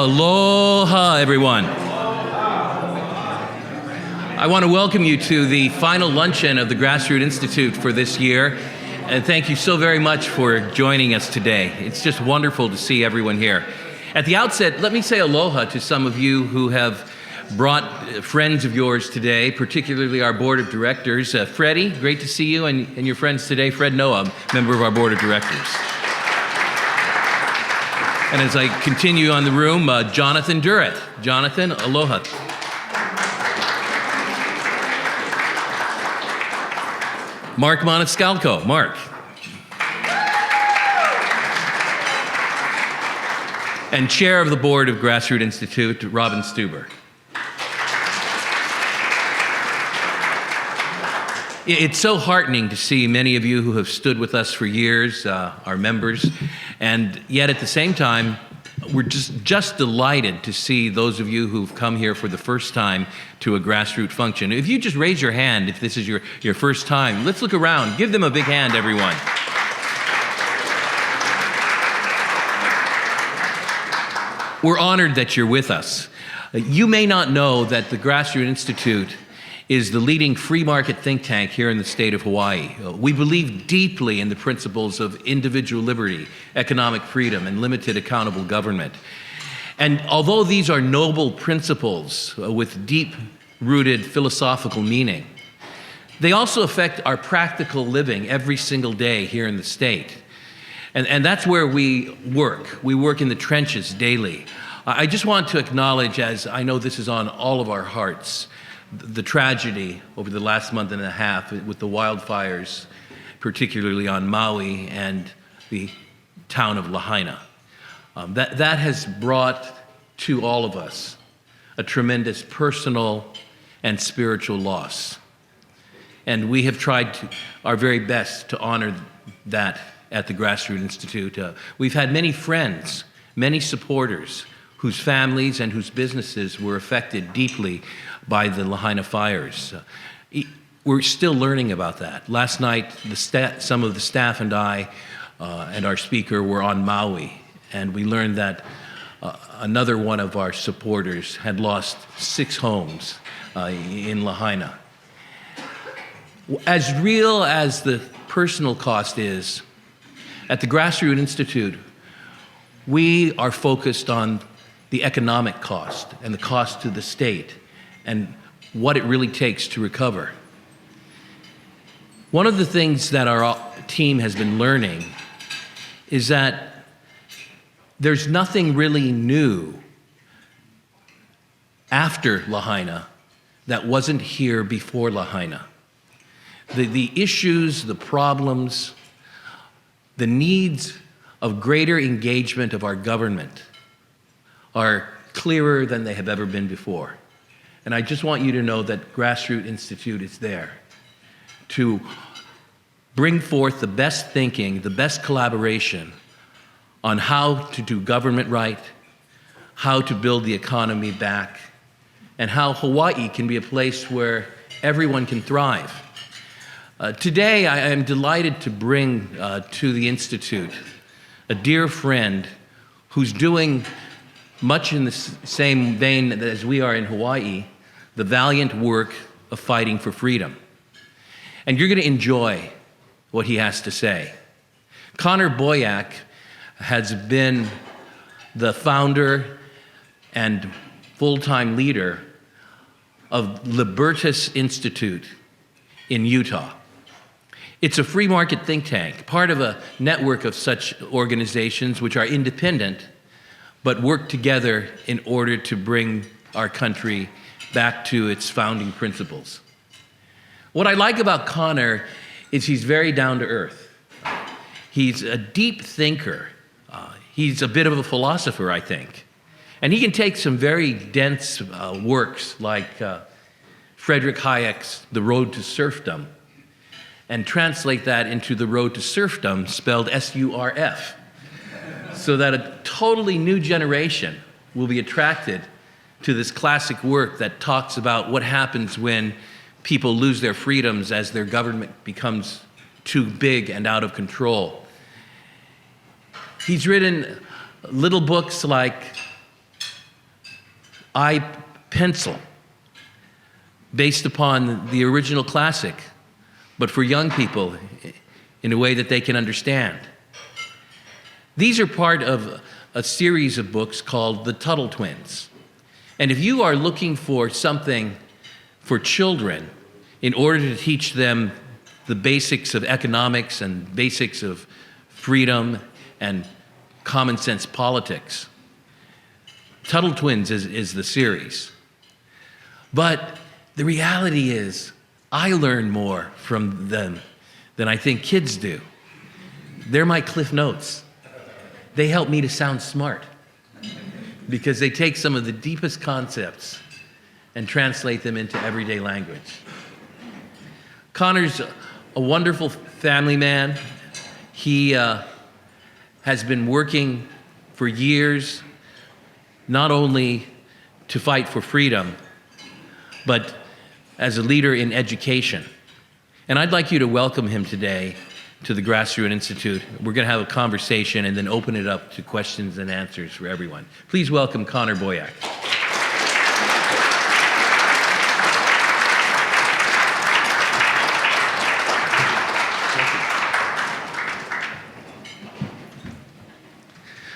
Aloha, everyone. I want to welcome you to the final luncheon of the Grassroot Institute for this year, and thank you so very much for joining us today. It's just wonderful to see everyone here. At the outset, let me say aloha to some of you who have brought friends of yours today, particularly our board of directors. Freddie, great to see you and your friends today. Fred Noah, member of our board of directors. And as I continue on the room, Jonathan Durrett. Jonathan, aloha. Mark Maniscalco. Mark. And chair of the board of Grassroot Institute, Robin Stuber. It's so heartening to see many of you who have stood with us for years, our members, and yet at the same time, we're just delighted to see those of you who've come here for the first time to a Grassroot function. If you just raise your hand if this is your first time, let's look around. Give them a big hand, everyone. We're honored that you're with us. You may not know that the Grassroot Institute is the leading free market think tank here in the state of Hawaii. We believe deeply in the principles of individual liberty, economic freedom, and limited accountable government. And although these are noble principles with deep-rooted philosophical meaning, they also affect our practical living every single day here in the state. And that's where we work. We work in the trenches daily. I just want to acknowledge, as I know this is on all of our hearts, the tragedy over the last month and a half with the wildfires, particularly on Maui and the town of Lahaina. That has brought to all of us a tremendous personal and spiritual loss. And we have tried our very best to honor that at the Grassroot Institute. We've had many friends, many supporters whose families and whose businesses were affected deeply by the Lahaina fires. We're still learning about that. Last night, some of the staff and I and our speaker were on Maui, and we learned that another one of our supporters had lost 6 homes in Lahaina. As real as the personal cost is, at the Grassroot Institute, we are focused on the economic cost and the cost to the state and what it really takes to recover. One of the things that our team has been learning is that there's nothing really new after Lahaina that wasn't here before Lahaina. The issues, the problems, the needs of greater engagement of our government are clearer than they have ever been before. And I just want you to know that Grassroot Institute is there to bring forth the best thinking, the best collaboration on how to do government right, how to build the economy back, and how Hawaii can be a place where everyone can thrive. Today, I am delighted to bring to the Institute a dear friend who's doing much in the same vein as we are in Hawaii, the valiant work of fighting for freedom. And you're going to enjoy what he has to say. Connor Boyack has been the founder and full-time leader of Libertas Institute in Utah. It's a free market think tank, part of a network of such organizations which are independent but work together in order to bring our country back to its founding principles. What I like about Connor is he's very down to earth. He's a deep thinker. He's a bit of a philosopher, I think. And he can take some very dense works like Friedrich Hayek's The Road to Serfdom and translate that into The Road to Surfdom, spelled S-U-R-F, so that a totally new generation will be attracted to this classic work that talks about what happens when people lose their freedoms as their government becomes too big and out of control. He's written little books like pencil based upon the original classic, but for young people in a way that they can understand. These are part of a series of books called The Tuttle Twins. And if you are looking for something for children in order to teach them the basics of economics and basics of freedom and common sense politics, Tuttle Twins is the series. But the reality is, I learn more from them than I think kids do. They're my Cliff Notes. They help me to sound smart because they take some of the deepest concepts and translate them into everyday language. Connor's a wonderful family man. He has been working for years, not only to fight for freedom, but as a leader in education. And I'd like you to welcome him today to the Grassroot Institute. We're going to have a conversation and then open it up to questions and answers for everyone. Please welcome Connor Boyack.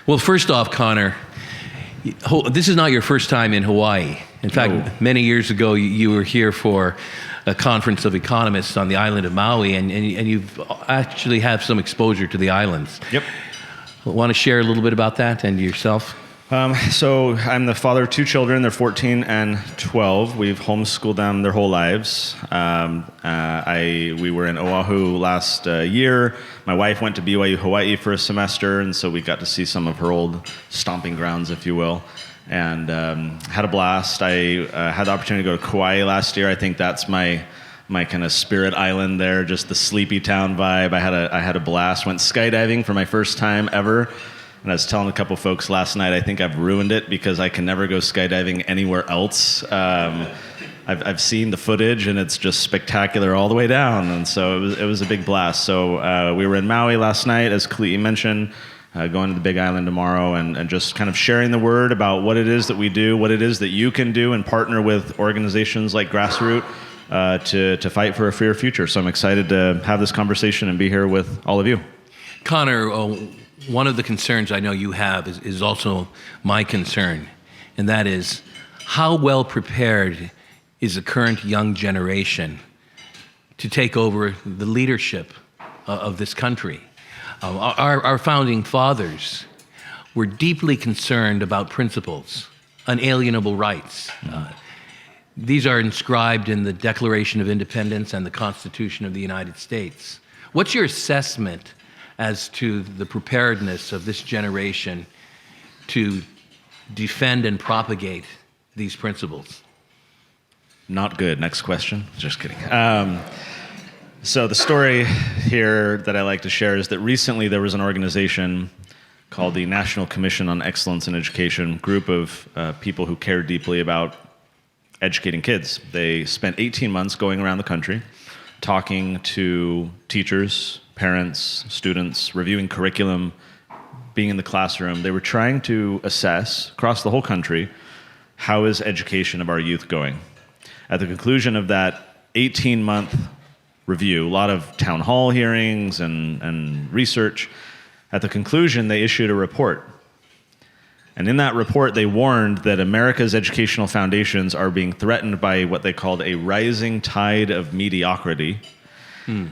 Well, first off, Connor, this is not your first time in Hawaii. In fact, many years ago, you were here for a conference of economists on the island of Maui, and you've actually have some exposure to the islands. Yep. Want to share a little bit about that and yourself? So I'm the father of two children. They're 14 and 12. We've homeschooled them their whole lives. We were in Oahu last year. My wife went to BYU Hawaii for a semester, and so we got to see some of her old stomping grounds, if you will, and had a blast. I had the opportunity to go to Kauai last year. I think that's my kind of spirit island there, just the sleepy town vibe. I had a blast. Went skydiving for my first time ever. And I was telling a couple folks last night, I think I've ruined it because I can never go skydiving anywhere else. I've seen the footage, and it's just spectacular all the way down. And so it was a big blast. So we were in Maui last night, as Kali'i mentioned, going to the Big Island tomorrow, and just kind of sharing the word about what it is that we do, what it is that you can do, and partner with organizations like Grassroot to fight for a freer future. So I'm excited to have this conversation and be here with all of you. Connor, one of the concerns I know you have is also my concern, and that is how well prepared is the current young generation to take over the leadership of this country. Our founding fathers were deeply concerned about principles, unalienable rights. These are inscribed in the Declaration of Independence and the Constitution of the United States. What's your assessment as to the preparedness of this generation to defend and propagate these principles? Not good. Next question. Just kidding. So the story here that I like to share is that recently there was an organization called the National Commission on Excellence in Education, group of people who care deeply about educating kids. They spent 18 months going around the country talking to teachers, parents, students, reviewing curriculum, being in the classroom. They were trying to assess across the whole country, how is education of our youth going? At the conclusion of that 18-month review, a lot of town hall hearings and research, at the conclusion they issued a report. And in that report they warned that America's educational foundations are being threatened by what they called a rising tide of mediocrity.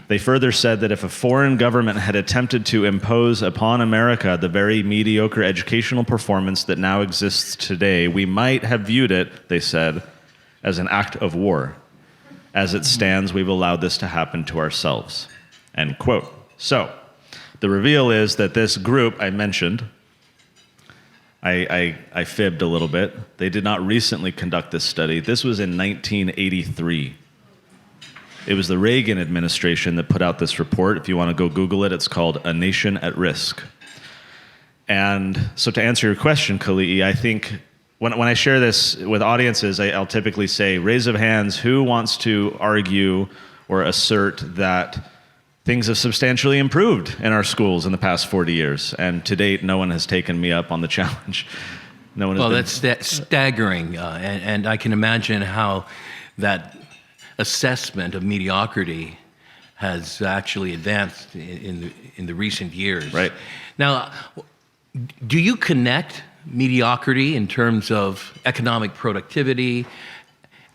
They further said that if a foreign government had attempted to impose upon America the very mediocre educational performance that now exists today, we might have viewed it, they said, as an act of war. As it stands, we've allowed this to happen to ourselves. End quote. So, the reveal is that this group I mentioned, I fibbed a little bit. They did not recently conduct this study. This was in 1983. It was the Reagan administration that put out this report. If you want to go Google it, it's called A Nation at Risk. And so to answer your question, Kali'i, I think when I share this with audiences, I'll typically say, raise of hands, who wants to argue or assert that things have substantially improved in our schools in the past 40 years? And to date, no one has taken me up on the challenge. No one has Well, been. that's staggering, and I can imagine how that assessment of mediocrity has actually advanced in the recent years. Right. Now, do you connect mediocrity in terms of economic productivity,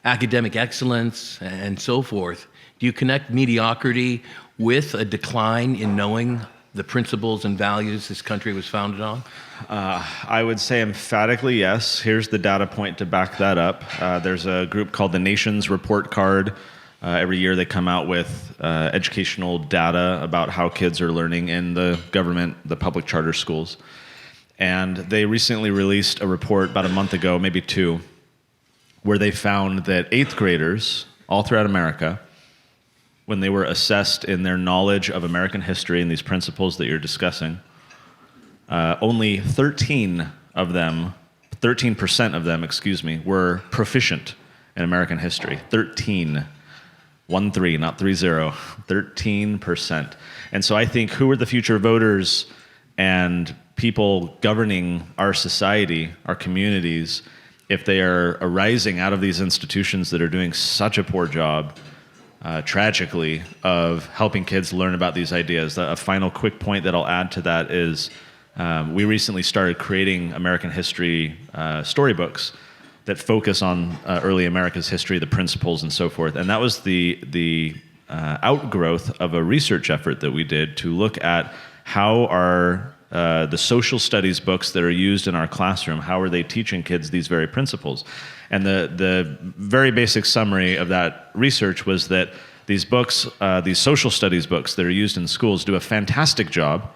academic excellence, and so forth? Do you connect mediocrity with a decline in knowing the principles and values this country was founded on? I would say emphatically yes. Here's the data point to back that up. There's a group called the Nations Report Card. Every year they come out with educational data about how kids are learning in the government, the public charter schools. And they recently released a report about a month ago, maybe two, where they found that 8th graders all throughout America, when they were assessed in their knowledge of American history and these principles that you're discussing, only 13% of them, were proficient in American history. 13, 1-3, not 3-0, 13%. And so I think who are the future voters and people governing our society, our communities, if they are arising out of these institutions that are doing such a poor job, tragically, of helping kids learn about these ideas. A final quick point that I'll add to that is we recently started creating American history storybooks that focus on early America's history, the principles, and so forth. And that was the outgrowth of a research effort that we did to look at how are the social studies books that are used in our classroom, how are they teaching kids these very principles? And the very basic summary of that research was that these books, these social studies books that are used in schools, do a fantastic job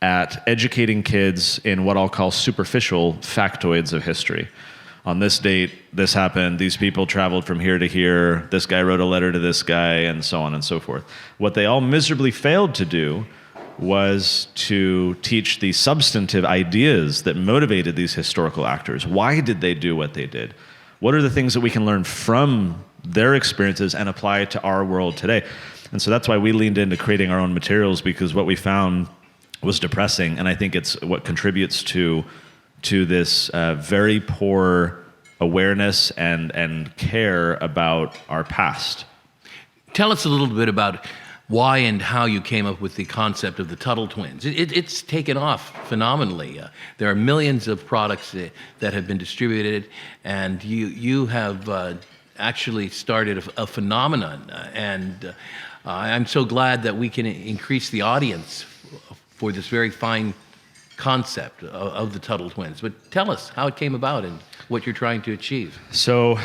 at educating kids in what I'll call superficial factoids of history. On this date, this happened, these people traveled from here to here, this guy wrote a letter to this guy, and so on and so forth. What they all miserably failed to do was to teach the substantive ideas that motivated these historical actors. Why did they do what they did? What are the things that we can learn from their experiences and apply to our world today? And so that's why we leaned into creating our own materials, because what we found was depressing, and I think it's what contributes to this very poor awareness and care about our past. Tell us a little bit about why and how you came up with the concept of the Tuttle Twins. It's taken off phenomenally. There are millions of products that have been distributed, and you have actually started a phenomenon. And I'm so glad that we can increase the audience for this very fine concept of the Tuttle Twins. But tell us how it came about and what you're trying to achieve. So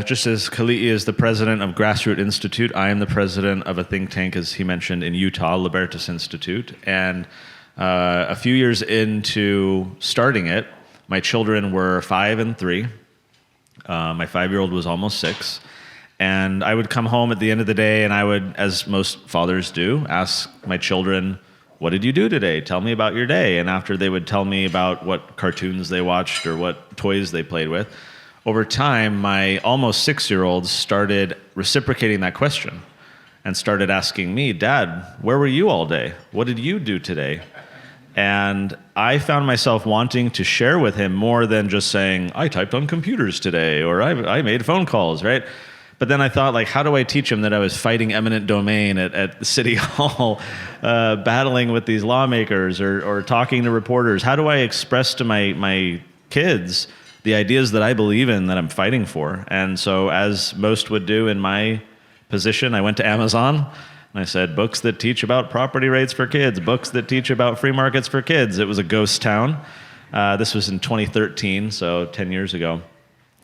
just as Kali'i is the president of Grassroot Institute, I am the president of a think tank, as he mentioned, in Utah, Libertas Institute. And a few years into starting it, my children were 5 and 3. My 5-year-old was almost 6. And I would come home at the end of the day and I would, as most fathers do, ask my children, what did you do today? Tell me about your day. And after they would tell me about what cartoons they watched or what toys they played with, over time, my almost 6-year-old started reciprocating that question and started asking me, Dad, where were you all day? What did you do today? And I found myself wanting to share with him more than just saying, I typed on computers today, or I made phone calls, right? But then I thought, how do I teach him that I was fighting eminent domain at City Hall, battling with these lawmakers or talking to reporters? How do I express to my kids the ideas that I believe in, that I'm fighting for? And so, as most would do in my position, I went to Amazon and I said, books that teach about property rights for kids, books that teach about free markets for kids. It was a ghost town. This was in 2013, so 10 years ago.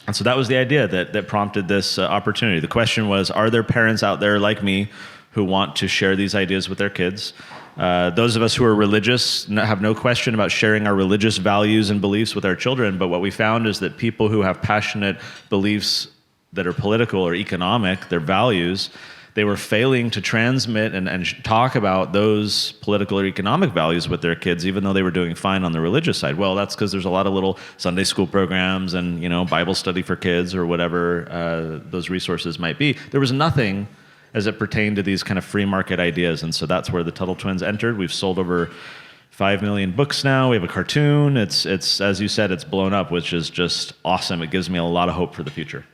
And so that was the idea that prompted this opportunity. The question was, are there parents out there like me who want to share these ideas with their kids? Those of us who are religious have no question about sharing our religious values and beliefs with our children, but what we found is that people who have passionate beliefs that are political or economic, their values, they were failing to transmit and talk about those political or economic values with their kids, even though they were doing fine on the religious side. Well, that's because there's a lot of little Sunday school programs and Bible study for kids or whatever those resources might be. There was nothing as it pertained to these kind of free market ideas, and so that's where the Tuttle Twins entered. We've sold over 5 million books now. We have a cartoon. It's as you said, it's blown up, which is just awesome. It gives me a lot of hope for the future.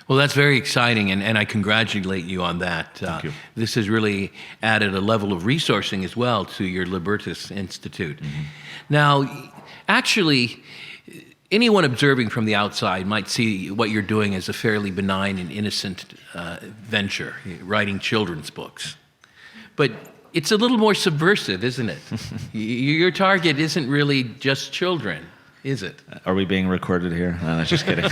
Well, that's very exciting, and I congratulate you on that. Thank you. This has really added a level of resourcing as well to your Libertas Institute. Mm-hmm. Now, actually, anyone observing from the outside might see what you're doing as a fairly benign and innocent venture, writing children's books. But it's a little more subversive, isn't it? Your target isn't really just children, is it? Are we being recorded here? No, just kidding.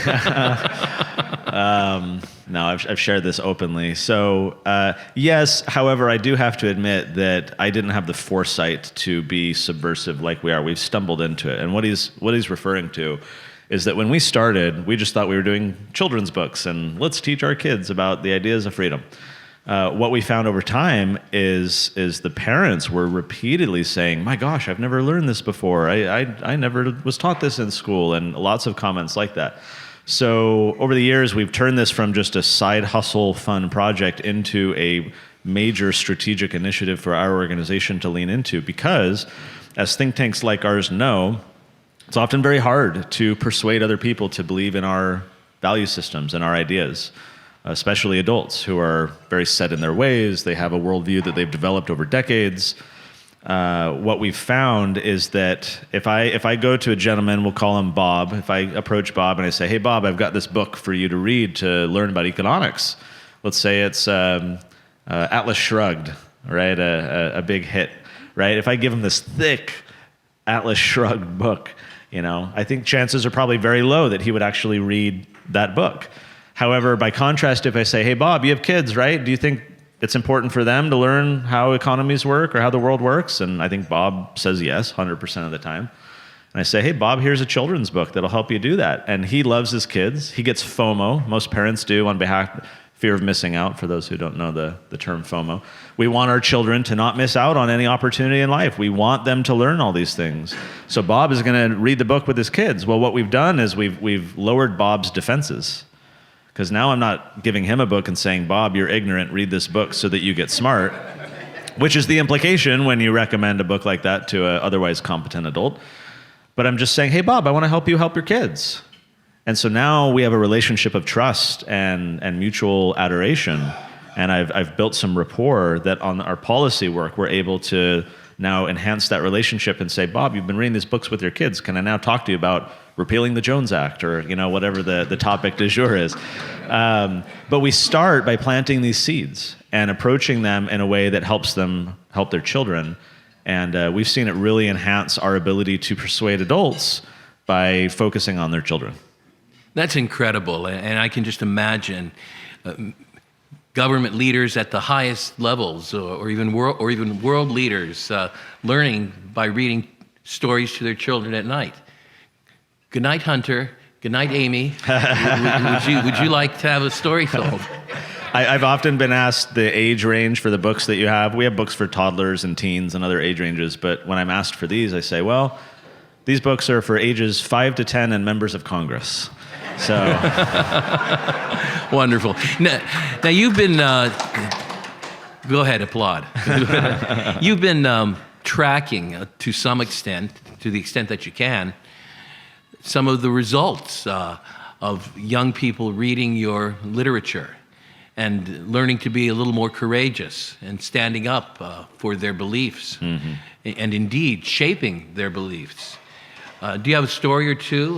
No, I've shared this openly. So yes, however, I do have to admit that I didn't have the foresight to be subversive like we are. We've stumbled into it. And what he's referring to is that when we started, we just thought we were doing children's books and let's teach our kids about the ideas of freedom. What we found over time is the parents were repeatedly saying, "My gosh, I've never learned this before. I never was taught this in school," and lots of comments like that. So over the years, we've turned this from just a side hustle fun project into a major strategic initiative for our organization to lean into, because as think tanks like ours know, it's often very hard to persuade other people to believe in our value systems and our ideas, especially adults who are very set in their ways. They have a worldview that they've developed over decades. What we've found is that if I go to a gentleman, we'll call him Bob. If I approach Bob and I say, "Hey, Bob, I've got this book for you to read to learn about economics." Let's say it's Atlas Shrugged, right? A big hit, right? If I give him this thick Atlas Shrugged book, I think chances are probably very low that he would actually read that book. However, by contrast, if I say, "Hey, Bob, you have kids, right? Do you think it's important for them to learn how economies work or how the world works?" And I think Bob says yes 100% of the time. And I say, "Hey, Bob, here's a children's book that'll help you do that." And he loves his kids. He gets FOMO. Most parents do, on behalf fear of missing out, for those who don't know the term FOMO. We want our children to not miss out on any opportunity in life. We want them to learn all these things. So Bob is going to read the book with his kids. Well, what we've done is we've lowered Bob's defenses. Because now I'm not giving him a book and saying, "Bob, you're ignorant, read this book so that you get smart," which is the implication when you recommend a book like that to an otherwise competent adult. But I'm just saying, "Hey, Bob, I want to help you help your kids." And so now we have a relationship of trust and mutual adoration. And I've built some rapport that on our policy work, we're able to now enhance that relationship and say, "Bob, you've been reading these books with your kids. Can I now talk to you about repealing the Jones Act," or whatever the topic du jour is. But we start by planting these seeds and approaching them in a way that helps them help their children. And we've seen it really enhance our ability to persuade adults by focusing on their children. That's incredible, and I can just imagine government leaders at the highest levels, or even world leaders, learning by reading stories to their children at night. Good night, Hunter. Good night, Amy. Would you like to have a story told? I've often been asked the age range for the books that you have. We have books for toddlers and teens and other age ranges, but when I'm asked for these, I say, well, these books are for ages 5 to 10 and members of Congress. So wonderful. Now you've been, go ahead, applaud. You've been tracking to some extent, to the extent that you can, some of the results of young people reading your literature and learning to be a little more courageous and standing up for their beliefs, and indeed shaping their beliefs. Do you have a story or two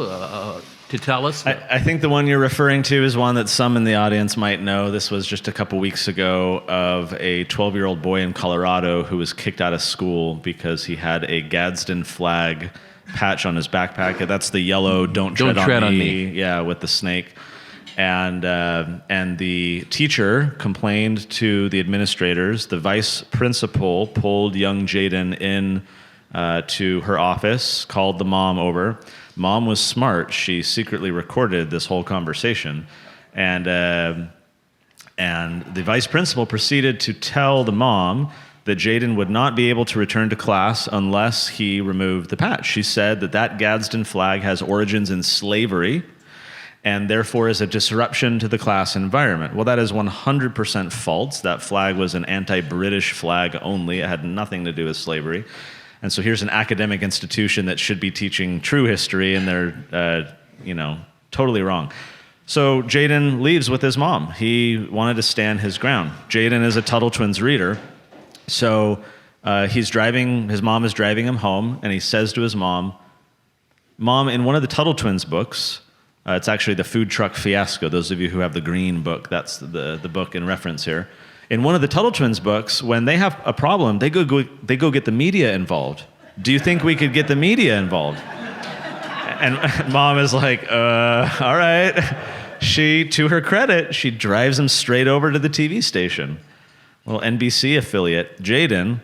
to tell us? I think the one you're referring to is one that some in the audience might know. This was just a couple weeks ago of a 12-year-old boy in Colorado who was kicked out of school because he had a Gadsden flag patch on his backpack. That's the yellow "Don't tread on me." Yeah, with the snake. And the teacher complained to the administrators. The vice principal pulled young Jaden in to her office, called the mom over. Mom was smart. She secretly recorded this whole conversation. And the vice principal proceeded to tell the mom that Jaden would not be able to return to class unless he removed the patch. She said that Gadsden flag has origins in slavery and therefore is a disruption to the class environment. Well, that is 100% false. That flag was an anti-British flag only. It had nothing to do with slavery. And so here's an academic institution that should be teaching true history, and they're, totally wrong. So Jaden leaves with his mom. He wanted to stand his ground. Jaden is a Tuttle Twins reader. So his mom is driving him home, and he says to his mom, "Mom, in one of the Tuttle Twins books," it's actually the Food Truck Fiasco. Those of you who have the green book, that's the book in reference here. In one of the Tuttle Twins books, when they have a problem, they go get the media involved. Do you think we could get the media involved? And mom is like, all right. To her credit, she drives him straight over to the TV station. Little NBC affiliate. Jaden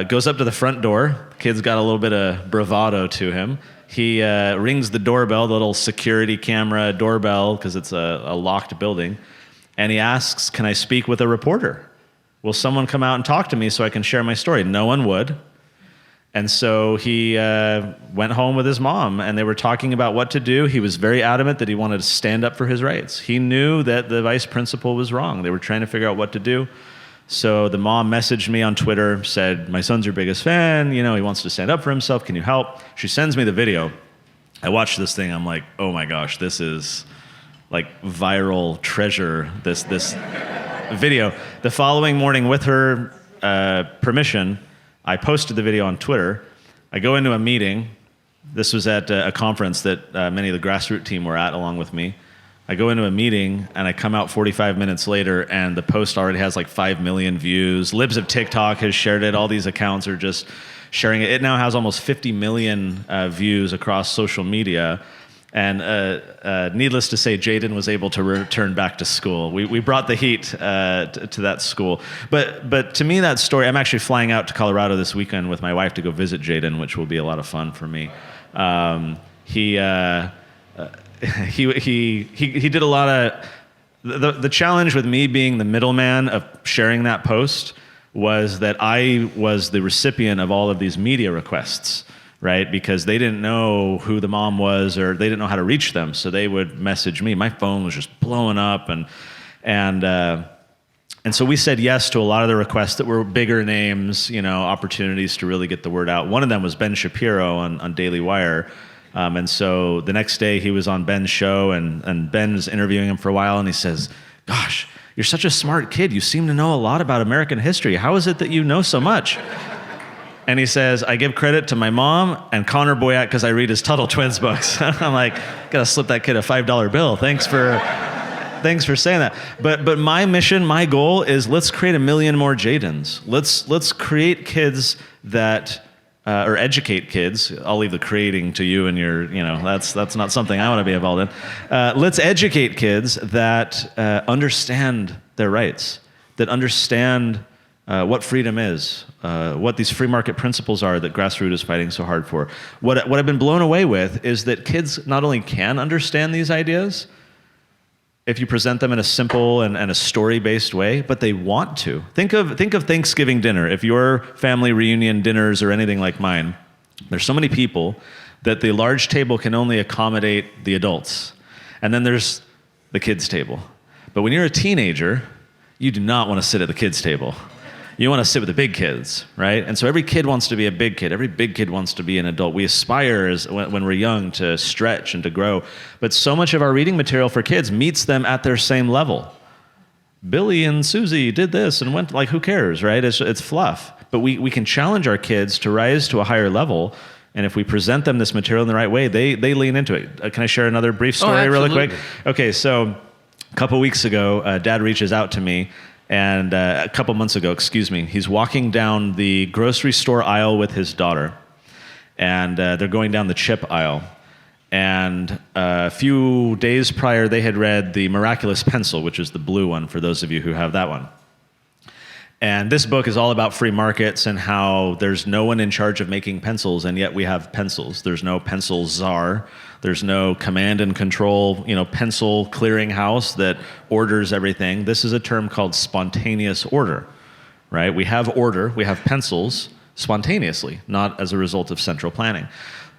goes up to the front door. Kid's got a little bit of bravado to him. He rings the doorbell, the little security camera doorbell, because it's a locked building. And he asks, "Can I speak with a reporter? Will someone come out and talk to me so I can share my story?" No one would. And so he went home with his mom, and they were talking about what to do. He was very adamant that he wanted to stand up for his rights. He knew that the vice principal was wrong. They were trying to figure out what to do. So the mom messaged me on Twitter, said, "My son's your biggest fan. He wants to stand up for himself. Can you help?" She sends me the video. I watched this thing. I'm like, oh my gosh, this is like viral treasure, this video. The following morning, with her permission, I posted the video on Twitter. I go into a meeting. This was at a conference that many of the grassroots team were at along with me. I go into a meeting, and I come out 45 minutes later, and the post already has like 5 million views. Libs of TikTok has shared it. All these accounts are just sharing it. It now has almost 50 million views across social media. And needless to say, Jaden was able to return back to school. We brought the heat to that school. But to me, that story, I'm actually flying out to Colorado this weekend with my wife to go visit Jaden, which will be a lot of fun for me. He did a lot of, the challenge with me being the middleman of sharing that post was that I was the recipient of all of these media requests. Right? Because they didn't know who the mom was, or they didn't know how to reach them. So they would message me. My phone was just blowing up. And so we said yes to a lot of the requests that were bigger names, opportunities to really get the word out. One of them was Ben Shapiro on Daily Wire. And so the next day he was on Ben's show, and Ben was interviewing him for a while, and he says, "Gosh, you're such a smart kid. You seem to know a lot about American history. How is it that you know so much?" And he says, "I give credit to my mom and Connor Boyack because I read his Tuttle Twins books." I'm like, gotta slip that kid a $5 bill. Thanks for saying that. But my mission, my goal is, let's create 1 million more Jadens. Let's create kids that or educate kids. I'll leave the creating to you and your, that's not something I want to be involved in. Let's educate kids that understand their rights, that understand what freedom is, what these free market principles are that Grassroots is fighting so hard for. What I've been blown away with is that kids not only can understand these ideas if you present them in a simple and a story-based way, but they want to. Think of Thanksgiving dinner. If your family reunion dinners or anything like mine, there's so many people that the large table can only accommodate the adults. And then there's the kids' table. But when you're a teenager, you do not want to sit at the kids' table. You want to sit with the big kids, right? And so every kid wants to be a big kid. Every big kid wants to be an adult. We aspire when we're young to stretch and to grow. But so much of our reading material for kids meets them at their same level. Billy and Susie did this and went, like, who cares, right? It's fluff. But we can challenge our kids to rise to a higher level. And if we present them this material in the right way, they lean into it. Can I share another brief story really quick? Okay, so a couple weeks ago, Dad reaches out to me. And a couple months ago, he's walking down the grocery store aisle with his daughter. And they're going down the chip aisle. And a few days prior, they had read The Miraculous Pencil, which is the blue one, for those of you who have that one. And this book is all about free markets and how there's no one in charge of making pencils, and yet we have pencils. There's no pencil czar. There's no command and control, pencil clearinghouse that orders everything. This is a term called spontaneous order, right? We have order, we have pencils spontaneously, not as a result of central planning.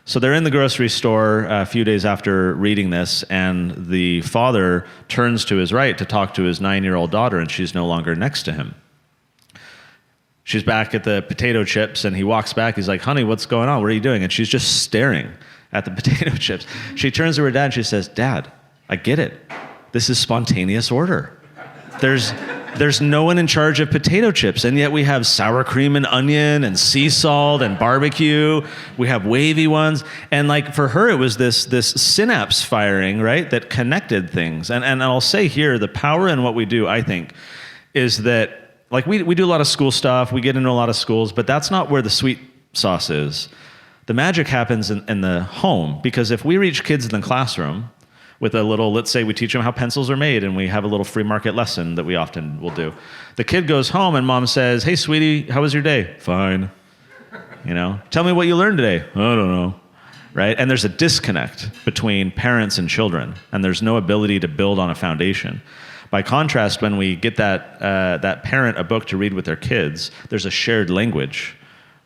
So they're in the grocery store a few days after reading this, and the father turns to his right to talk to his 9-year-old daughter, and she's no longer next to him. She's back at the potato chips, and he walks back. He's like, honey, what's going on? What are you doing? And she's just staring at the potato chips. She turns to her dad and she says, Dad, I get it. This is spontaneous order. There's no one in charge of potato chips, and yet we have sour cream and onion and sea salt and barbecue. We have wavy ones. And like for her, it was this synapse firing, right, that connected things. And I'll say here, the power in what we do, I think, is that like we do a lot of school stuff, we get into a lot of schools, but that's not where the sweet sauce is. The magic happens in the home, because if we reach kids in the classroom with a little, let's say we teach them how pencils are made and we have a little free market lesson that we often will do. The kid goes home and mom says, hey, sweetie, how was your day? Fine. You know, tell me what you learned today. I don't know. Right? And there's a disconnect between parents and children, and there's no ability to build on a foundation. By contrast, when we get that parent a book to read with their kids, there's a shared language.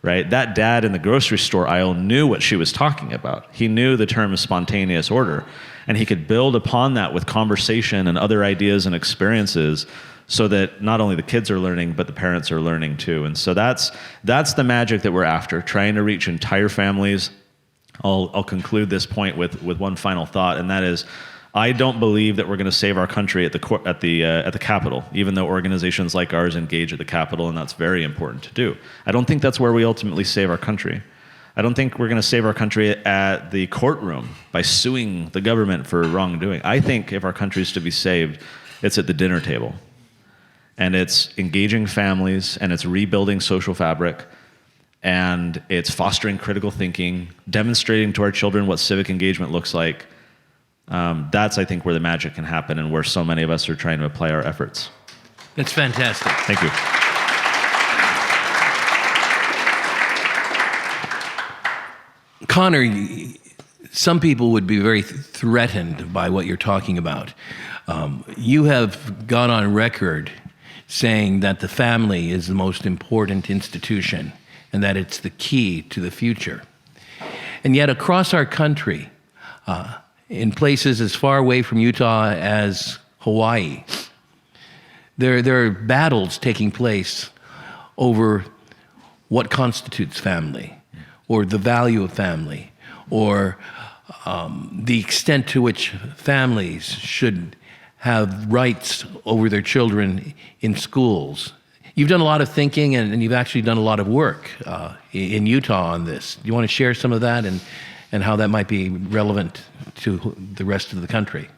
Right? That dad in the grocery store aisle knew what she was talking about. He knew the term spontaneous order, and he could build upon that with conversation and other ideas and experiences, so that not only the kids are learning, but the parents are learning too. And so that's the magic that we're after, trying to reach entire families. I'll conclude this point with one final thought, and that is, I don't believe that we're going to save our country at the Capitol, even though organizations like ours engage at the Capitol, and that's very important to do. I don't think that's where we ultimately save our country. I don't think we're going to save our country at the courtroom by suing the government for wrongdoing. I think if our country is to be saved, it's at the dinner table. And it's engaging families, and it's rebuilding social fabric, and it's fostering critical thinking, demonstrating to our children what civic engagement looks like. That's, I think, where the magic can happen, and where so many of us are trying to apply our efforts. That's fantastic. Thank you. Connor, some people would be very threatened by what you're talking about. You have gone on record saying that the family is the most important institution and that it's the key to the future. And yet across our country, in places as far away from Utah as Hawaii, there are battles taking place over what constitutes family, or the value of family, or the extent to which families should have rights over their children in schools. You've done a lot of thinking, and you've actually done a lot of work in Utah on this. Do you want to share some of that and how that might be relevant to the rest of the country?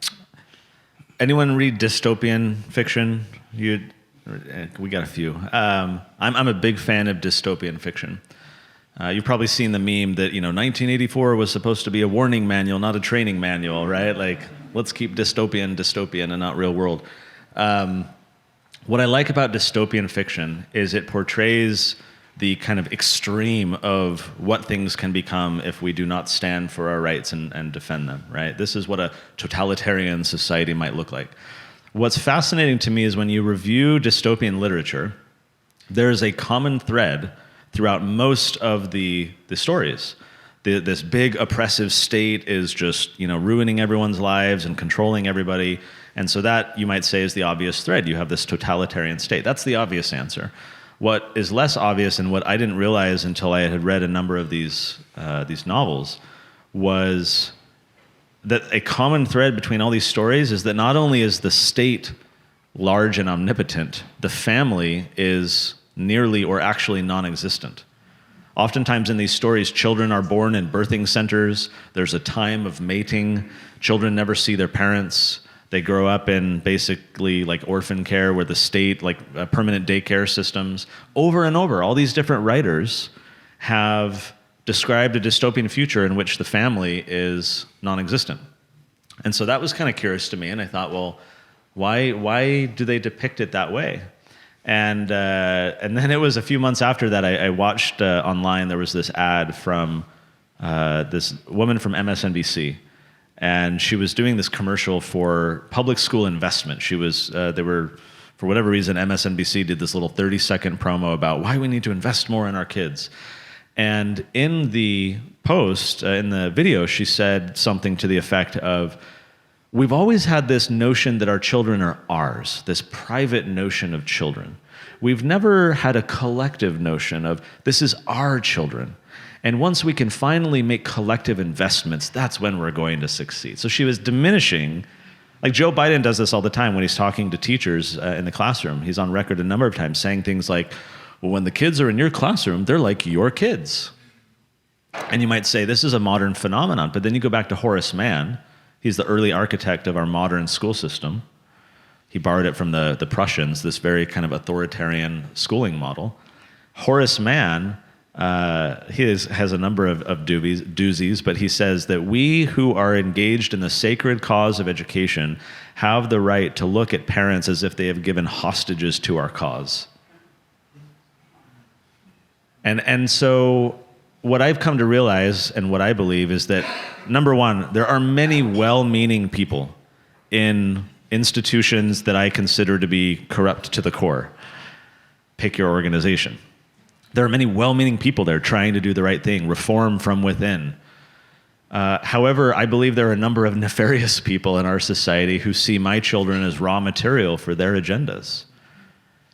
Anyone read dystopian fiction? We got a few. I'm a big fan of dystopian fiction. You've probably seen the meme that 1984 was supposed to be a warning manual, not a training manual, right? Like, let's keep dystopian and not real world. What I like about dystopian fiction is it portrays the kind of extreme of what things can become if we do not stand for our rights and defend them, right? This is what a totalitarian society might look like. What's fascinating to me is when you review dystopian literature, there's a common thread throughout most of the stories. This big oppressive state is just ruining everyone's lives and controlling everybody. And so that, you might say, is the obvious thread. You have this totalitarian state. That's the obvious answer. What is less obvious, and what I didn't realize until I had read a number of these novels, was that a common thread between all these stories is that not only is the state large and omnipotent, the family is nearly or actually non-existent. Oftentimes in these stories, children are born in birthing centers. There's a time of mating. Children never see their parents. They grow up in basically like orphan care, where the state, like permanent daycare systems. Over and over, all these different writers have described a dystopian future in which the family is non-existent. And so that was kind of curious to me, and I thought, well, why do they depict it that way? And then it was a few months after that, I watched online, there was this ad from this woman from MSNBC, and she was doing this commercial for public school investment. She was, for whatever reason, MSNBC did this little 30-second promo about why we need to invest more in our kids. And in the post, in the video, she said something to the effect of, we've always had this notion that our children are ours, this private notion of children. We've never had a collective notion of this is our children. And once we can finally make collective investments, that's when we're going to succeed. So she was diminishing, like Joe Biden does this all the time when he's talking to teachers in the classroom. He's on record a number of times saying things like, well, when the kids are in your classroom, they're like your kids. And you might say, this is a modern phenomenon. But then you go back to Horace Mann. He's the early architect of our modern school system. He borrowed it from the Prussians, this very kind of authoritarian schooling model. Horace Mann, has a number of doozies, but he says that we who are engaged in the sacred cause of education have the right to look at parents as if they have given hostages to our cause. And so what I've come to realize and what I believe is that, number one, there are many well-meaning people in institutions that I consider to be corrupt to the core. Pick your organization. There are many well-meaning people there trying to do the right thing, reform from within. However, I believe there are a number of nefarious people in our society who see my children as raw material for their agendas.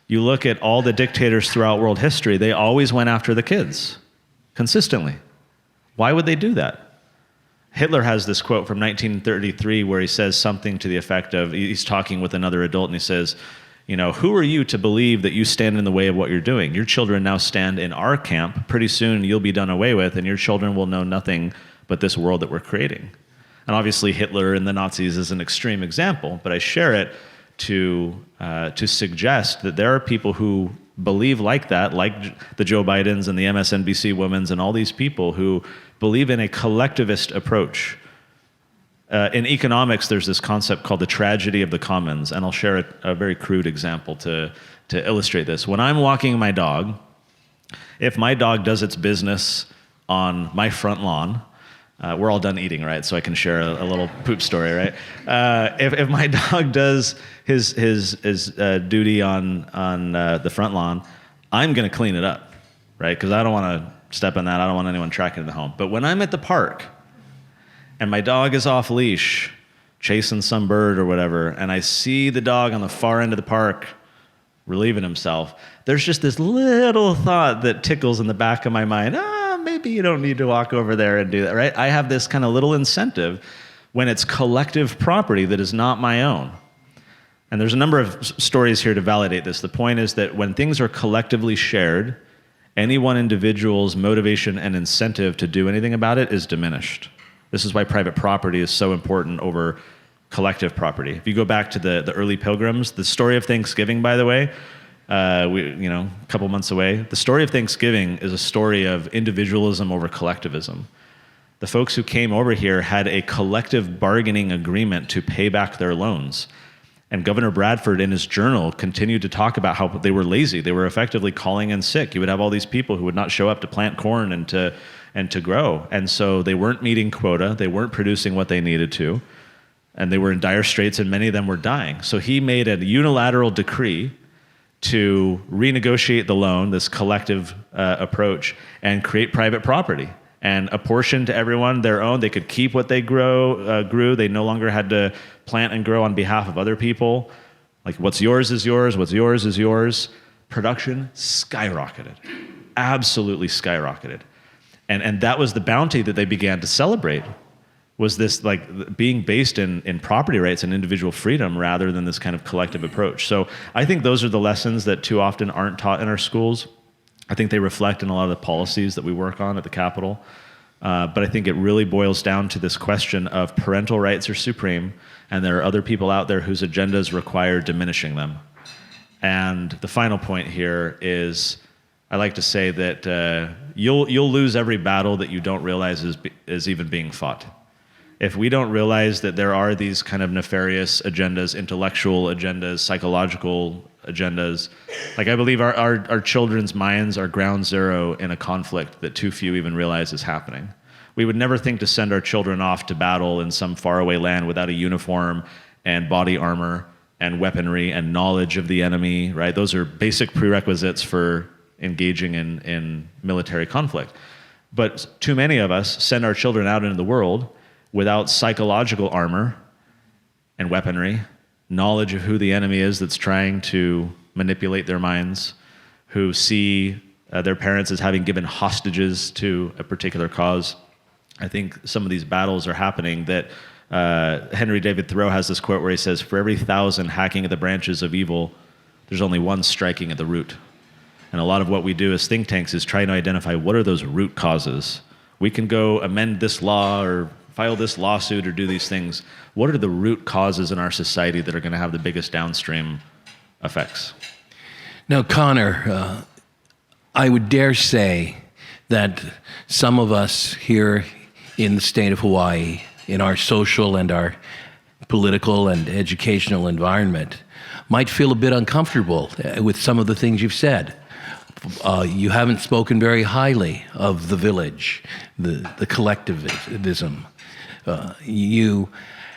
You look at all the dictators throughout world history, they always went after the kids, consistently. Why would they do that? Hitler has this quote from 1933 where he says something to the effect of, he's talking with another adult and he says, you know, who are you to believe that you stand in the way of what you're doing? Your children now stand in our camp. Pretty soon you'll be done away with and your children will know nothing but this world that we're creating. And obviously Hitler and the Nazis is an extreme example, but I share it to suggest that there are people who believe like that, like the Joe Bidens and the MSNBC women's and all these people who believe in a collectivist approach. In economics, there's this concept called the tragedy of the commons, and I'll share a very crude example to illustrate this. When I'm walking my dog, if my dog does its business on my front lawn, we're all done eating, right? So I can share a little poop story, right? If my dog does his duty on the front lawn, I'm going to clean it up, right? Because I don't want to step in that. I don't want anyone tracking it home. But when I'm at the park and my dog is off leash, chasing some bird or whatever, and I see the dog on the far end of the park relieving himself, there's just this little thought that tickles in the back of my mind. Maybe you don't need to walk over there and do that, right? I have this kind of little incentive when it's collective property that is not my own. And there's a number of stories here to validate this. The point is that when things are collectively shared, any one individual's motivation and incentive to do anything about it is diminished. This is why private property is so important over collective property. If you go back to the early pilgrims, the story of Thanksgiving, by the way, a couple months away. The story of Thanksgiving is a story of individualism over collectivism. The folks who came over here had a collective bargaining agreement to pay back their loans. And Governor Bradford in his journal continued to talk about how they were lazy. They were effectively calling in sick. You would have all these people who would not show up to plant corn and to grow. And so they weren't meeting quota. They weren't producing what they needed to. And they were in dire straits and many of them were dying. So he made a unilateral decree to renegotiate the loan, this collective approach, and create private property and apportion to everyone their own. They could keep what they grew. They no longer had to plant and grow on behalf of other people. Like what's yours is yours, what's yours is yours. Production skyrocketed, absolutely skyrocketed. And that was the bounty that they began to celebrate, was this like being based in property rights and individual freedom rather than this kind of collective approach. So I think those are the lessons that too often aren't taught in our schools. I think they reflect in a lot of the policies that we work on at the Capitol. But I think it really boils down to this question of parental rights are supreme, and there are other people out there whose agendas require diminishing them. And the final point here is, I like to say that you'll lose every battle that you don't realize is even being fought. If we don't realize that there are these kind of nefarious agendas, intellectual agendas, psychological agendas, like I believe our children's minds are ground zero in a conflict that too few even realize is happening. We would never think to send our children off to battle in some faraway land without a uniform and body armor and weaponry and knowledge of the enemy, right? Those are basic prerequisites for engaging in military conflict. But too many of us send our children out into the world without psychological armor and weaponry, knowledge of who the enemy is that's trying to manipulate their minds, who see their parents as having given hostages to a particular cause. I think some of these battles are happening that Henry David Thoreau has this quote where he says, "For every 1,000 hacking at the branches of evil, there's only one striking at the root." And a lot of what we do as think tanks is trying to identify what are those root causes. We can go amend this law or file this lawsuit or do these things. What are the root causes in our society that are going to have the biggest downstream effects? Now, Connor, I would dare say that some of us here in the state of Hawaii, in our social and our political and educational environment, might feel a bit uncomfortable with some of the things you've said. You haven't spoken very highly of the village, the collectivism. You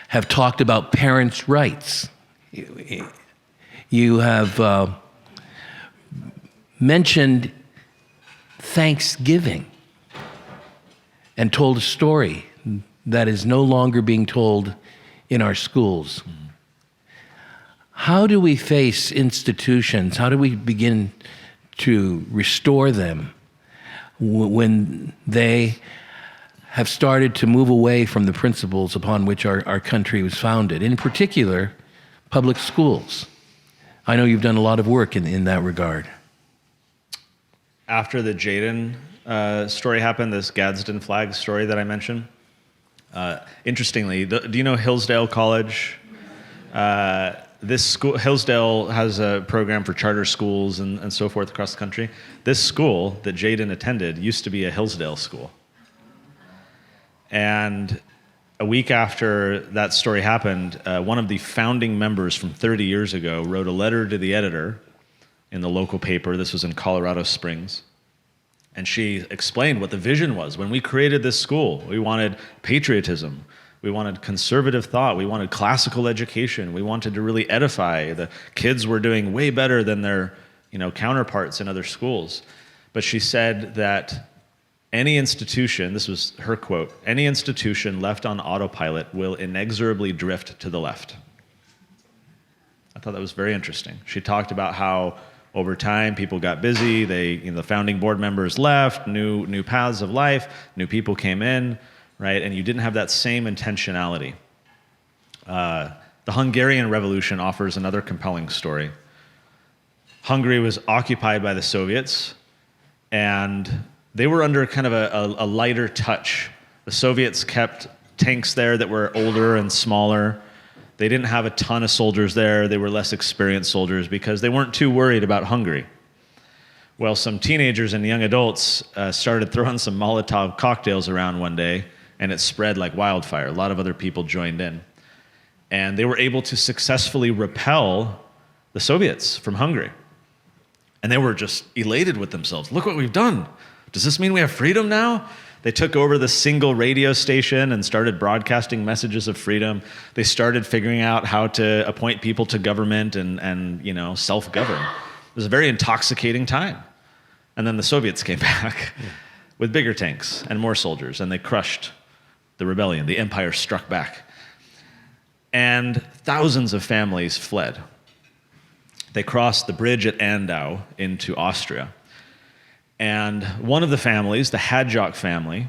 have talked about parents' rights. You have mentioned Thanksgiving and told a story that is no longer being told in our schools. How do we face institutions? How do we begin to restore them when they have started to move away from the principles upon which our country was founded, in particular, public schools? I know you've done a lot of work in that regard. After the Jaden story happened, this Gadsden flag story that I mentioned, interestingly, do you know Hillsdale College? This school, Hillsdale, has a program for charter schools and so forth across the country. This school that Jaden attended used to be a Hillsdale school. And a week after that story happened, one of the founding members from 30 years ago wrote a letter to the editor in the local paper. This was in Colorado Springs. And she explained what the vision was. When we created this school, we wanted patriotism. We wanted conservative thought. We wanted classical education. We wanted to really edify. The kids were doing way better than their, counterparts in other schools. But she said that any institution, this was her quote, any institution left on autopilot will inexorably drift to the left. I thought that was very interesting. She talked about how over time people got busy. The founding board members left, new paths of life, new people came in, right? And you didn't have that same intentionality. The Hungarian Revolution offers another compelling story. Hungary was occupied by the Soviets, and they were under kind of a lighter touch. The Soviets kept tanks there that were older and smaller. They didn't have a ton of soldiers there. They were less experienced soldiers because they weren't too worried about Hungary. Well, some teenagers and young adults started throwing some Molotov cocktails around one day, and it spread like wildfire. A lot of other people joined in. And they were able to successfully repel the Soviets from Hungary. And they were just elated with themselves. Look what we've done. Does this mean we have freedom now? They took over the single radio station and started broadcasting messages of freedom. They started figuring out how to appoint people to government and self-govern. It was a very intoxicating time. And then the Soviets came back with bigger tanks and more soldiers, and they crushed the rebellion. The empire struck back. And thousands of families fled. They crossed the bridge at Andau into Austria. And one of the families, the Hadjock family,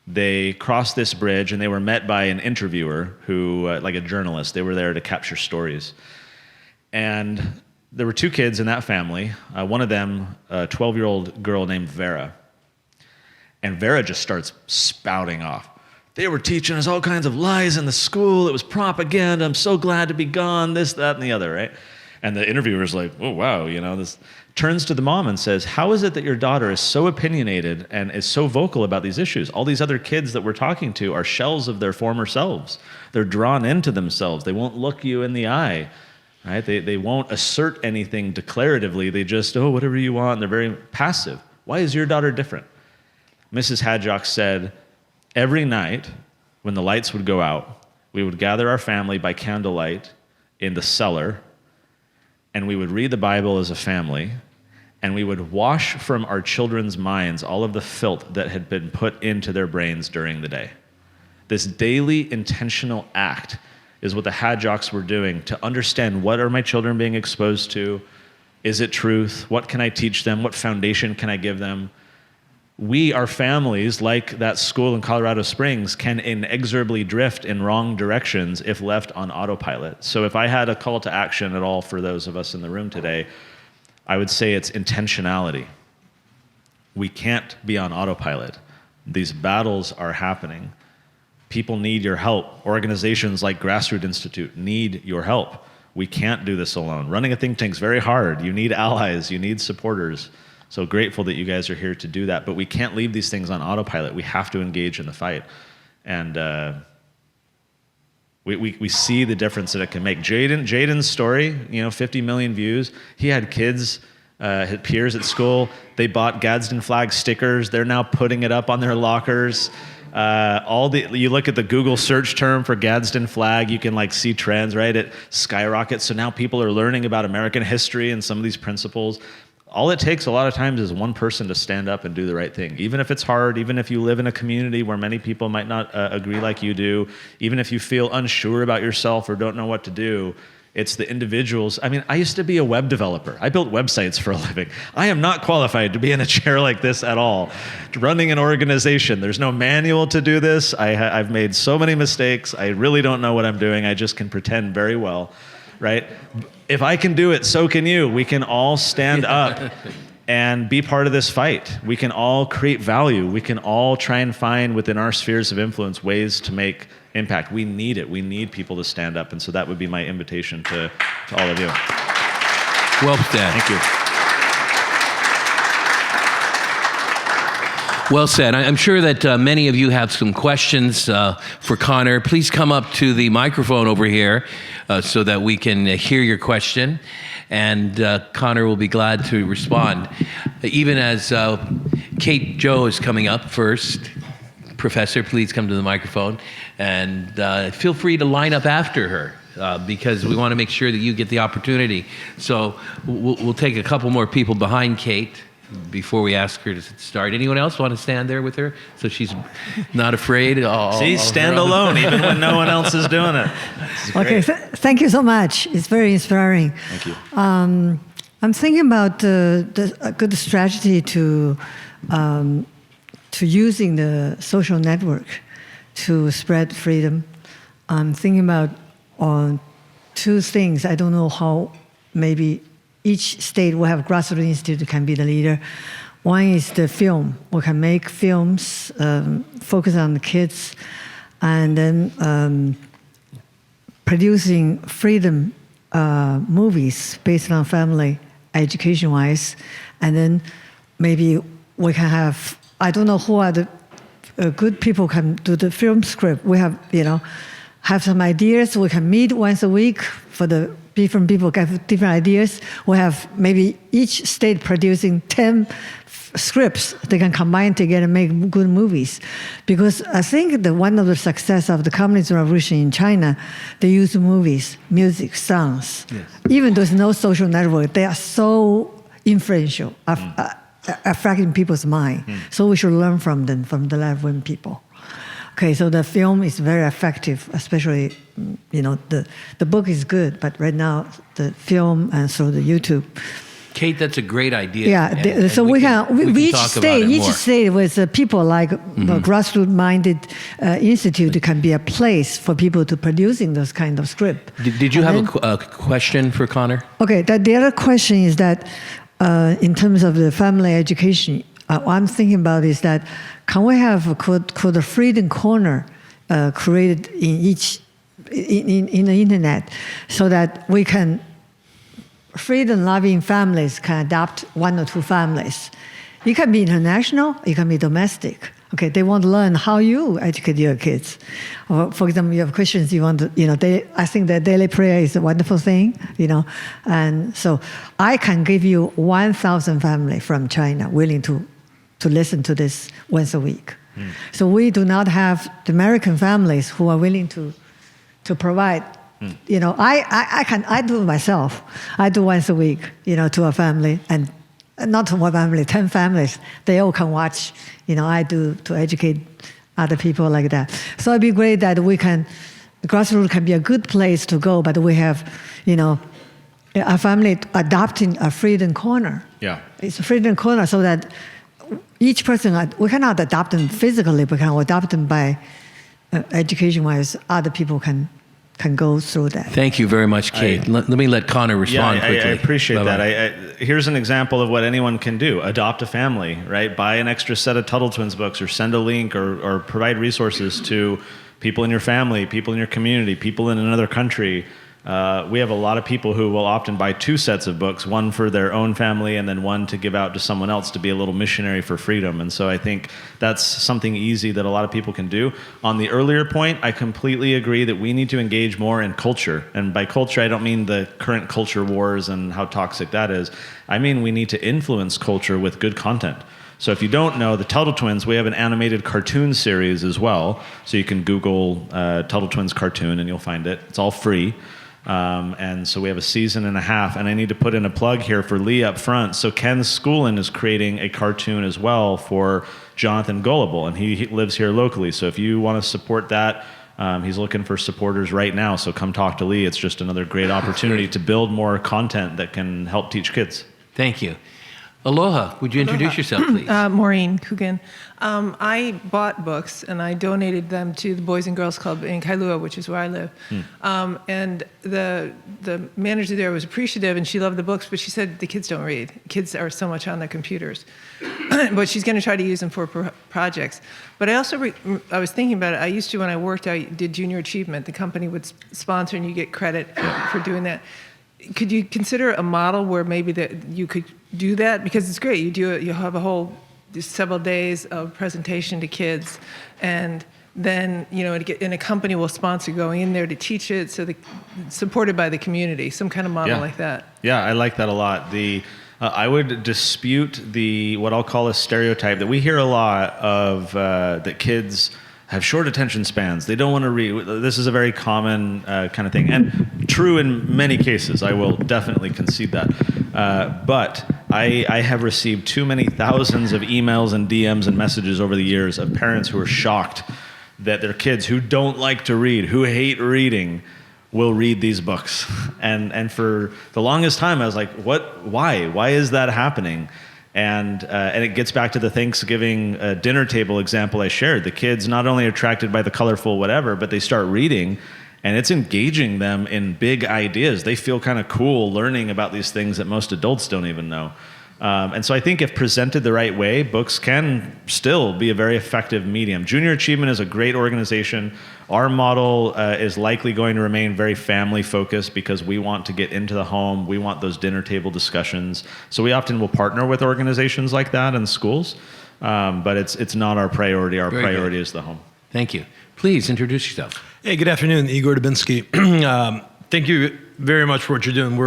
they crossed this bridge and they were met by an interviewer who, like a journalist, they were there to capture stories. And there were two kids in that family, one of them, a 12-year-old girl named Vera. And Vera just starts spouting off. They were teaching us all kinds of lies in the school. It was propaganda. I'm so glad to be gone, this, that, and the other, right? And the interviewer's like, oh, wow, this turns to the mom and says, how is it that your daughter is so opinionated and is so vocal about these issues? All these other kids that we're talking to are shells of their former selves. They're drawn into themselves. They won't look you in the eye, right? They won't assert anything declaratively. They just, whatever you want. And they're very passive. Why is your daughter different? Mrs. Hadjock said, every night when the lights would go out, we would gather our family by candlelight in the cellar, and we would read the Bible as a family, and we would wash from our children's minds all of the filth that had been put into their brains during the day. This daily intentional act is what the Hadjocks were doing to understand, what are my children being exposed to? Is it truth? What can I teach them? What foundation can I give them? We, our families, like that school in Colorado Springs, can inexorably drift in wrong directions if left on autopilot. So if I had a call to action at all for those of us in the room today, I would say it's intentionality. We can't be on autopilot. These battles are happening. People need your help. Organizations like Grassroots Institute need your help. We can't do this alone. Running a think tank is very hard. You need allies, you need supporters. So grateful that you guys are here to do that, but we can't leave these things on autopilot. We have to engage in the fight. And we see the difference that it can make. Jaden's story, 50 million views. He had kids, his peers at school. They bought Gadsden flag stickers. They're now putting it up on their lockers. You look at the Google search term for Gadsden flag, you can see trends, right? It skyrockets. So now people are learning about American history and some of these principles. All it takes a lot of times is one person to stand up and do the right thing. Even if it's hard, even if you live in a community where many people might not agree like you do, even if you feel unsure about yourself or don't know what to do, it's the individuals. I mean, I used to be a web developer. I built websites for a living. I am not qualified to be in a chair like this at all. Running an organization, there's no manual to do this. I've made so many mistakes. I really don't know what I'm doing. I just can pretend very well, right? If I can do it, so can you. We can all stand up and be part of this fight. We can all create value. We can all try and find within our spheres of influence ways to make impact. We need it. We need people to stand up. And so that would be my invitation to all of you. Well said. Thank you. Well said. I'm sure that many of you have some questions for Connor. Please come up to the microphone over here so that we can hear your question. And Connor will be glad to respond. Even as Kate Joe is coming up first. Professor, please come to the microphone. And feel free to line up after her. Because we want to make sure that you get the opportunity. So we'll take a couple more people behind Kate before we ask her to start. Anyone else want to stand there with her so she's not afraid? Stand alone even when no one else is doing it. Okay, thank you so much. It's very inspiring. Thank you. I'm thinking about a good strategy to using the social network to spread freedom. I'm thinking about on two things. I don't know how maybe each state will have Grassroots Institute can be the leader. One is the film. We can make films, focus on the kids, and then producing freedom movies based on family, education-wise, and then maybe we can have, I don't know who are the good people can do the film script. We have, have some ideas. We can meet once a week for the different people get different ideas. We have maybe each state producing 10 scripts they can combine together and make good movies. Because I think that one of the success of the Communist Revolution in China, they use movies, music, songs. Yes. Even though there's no social network, they are so influential, affecting people's mind. So we should learn from them, from the left-wing people. Okay, so the film is very effective, especially, the book is good, but right now the film and so the YouTube. Kate, that's a great idea. Yeah, so we can each state with people like grassroots-minded institute can be a place for people to producing those kind of script. Did you have a question for Connor? Okay, the other question is that in terms of the family education, what I'm thinking about is that can we have could a freedom corner created in each in the internet so that we can freedom-loving families can adopt one or two families. It can be international, it can be domestic. Okay, they want to learn how you educate your kids. Or, for example, you have Christians, you want to, I think that daily prayer is a wonderful thing, And so I can give you 1,000 families from China willing to listen to this once a week. So we do not have the American families who are willing to provide. I do it myself. I do once a week, to a family, and not to one family, 10 families. They all can watch. I do to educate other people like that. So it'd be great that we can grassroots can be a good place to go, but we have, a family adopting a freedom corner. Yeah. It's a freedom corner so that each person, we cannot adopt them physically, but can adopt them by education-wise. Other people can go through that. Thank you very much, Kate. Let me let Connor respond quickly. I appreciate Bye-bye. that. Here's an example of what anyone can do. Adopt a family, right? Buy an extra set of Tuttle Twins books, or send a link, or provide resources to people in your family, people in your community, people in another country. We have a lot of people who will often buy 2 sets of books, one for their own family and then one to give out to someone else to be a little missionary for freedom. And so I think that's something easy that a lot of people can do. On the earlier point, I completely agree that we need to engage more in culture. And by culture, I don't mean the current culture wars and how toxic that is. I mean we need to influence culture with good content. So if you don't know, the Tuttle Twins, we have an animated cartoon series as well. So you can Google Tuttle Twins cartoon and you'll find it. It's all free. And so we have a season and a half, and I need to put in a plug here for Lee up front. So Ken Schoolin is creating a cartoon as well for Jonathan Gullible, and he lives here locally. So if you want to support that, he's looking for supporters right now. So come talk to Lee. It's just another great opportunity to build more content that can help teach kids. Thank you. Aloha, would you introduce yourself, please? Maureen Coogan. I bought books and I donated them to the Boys and Girls Club in Kailua, which is where I live. And the manager there was appreciative and she loved the books, but she said the kids don't read. Kids are so much on their computers. But she's going to try to use them for projects. But I also, I was thinking about it. I used to, when I worked, I did Junior Achievement. The company would sponsor and you get credit for doing that. Could you consider a model where maybe that you could do that? Because it's great. You do it. You have a whole several days of presentation to kids, and then and a company will sponsor going in there to teach it, so supported by the community. Some kind of model like that. Yeah, I like that a lot. I would dispute what I'll call a stereotype that we hear a lot of that kids have short attention spans. They don't want to read. This is a very common kind of thing, and true in many cases. I will definitely concede that. But I have received too many thousands of emails and DMs and messages over the years of parents who are shocked that their kids who don't like to read, who hate reading, will read these books. And for the longest time, I was like, what? Why? Why is that happening? And it gets back to the Thanksgiving dinner table example I shared. The kids not only are attracted by the colorful whatever, but they start reading, and it's engaging them in big ideas. They feel kind of cool learning about these things that most adults don't even know. And so I think if presented the right way, books can still be a very effective medium. Junior Achievement is a great organization. Our model is likely going to remain very family focused because we want to get into the home. We want those dinner table discussions. So we often will partner with organizations like that in schools, but it's not our priority. Our priority is the home. Thank you. Please introduce yourself. Hey, good afternoon, Igor Dubinsky. Thank you very much for what you're doing.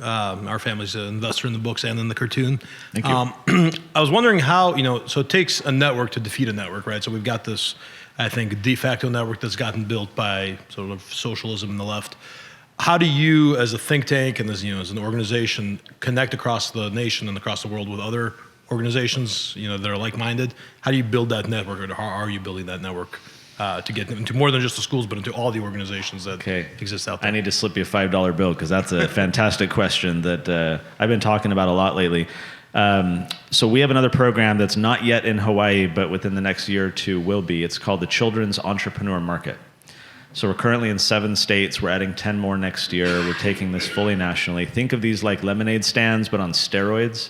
Our family's an investor in the books and in the cartoon. Thank you. I was wondering how, so it takes a network to defeat a network, right? So we've got this, I think, de facto network that's gotten built by sort of socialism and the left. How do you, as a think tank and as an organization, connect across the nation and across the world with other organizations, that are like-minded? How do you build that network, or how are you building that network? To get into more than just the schools, but into all the organizations that exist out there. I need to slip you a $5 bill because that's a fantastic question that I've been talking about a lot lately. So we have another program that's not yet in Hawaii, but within the next year or two will be. It's called the Children's Entrepreneur Market. So we're currently in 7 states. We're adding 10 more next year. We're taking this fully nationally. Think of these like lemonade stands, but on steroids.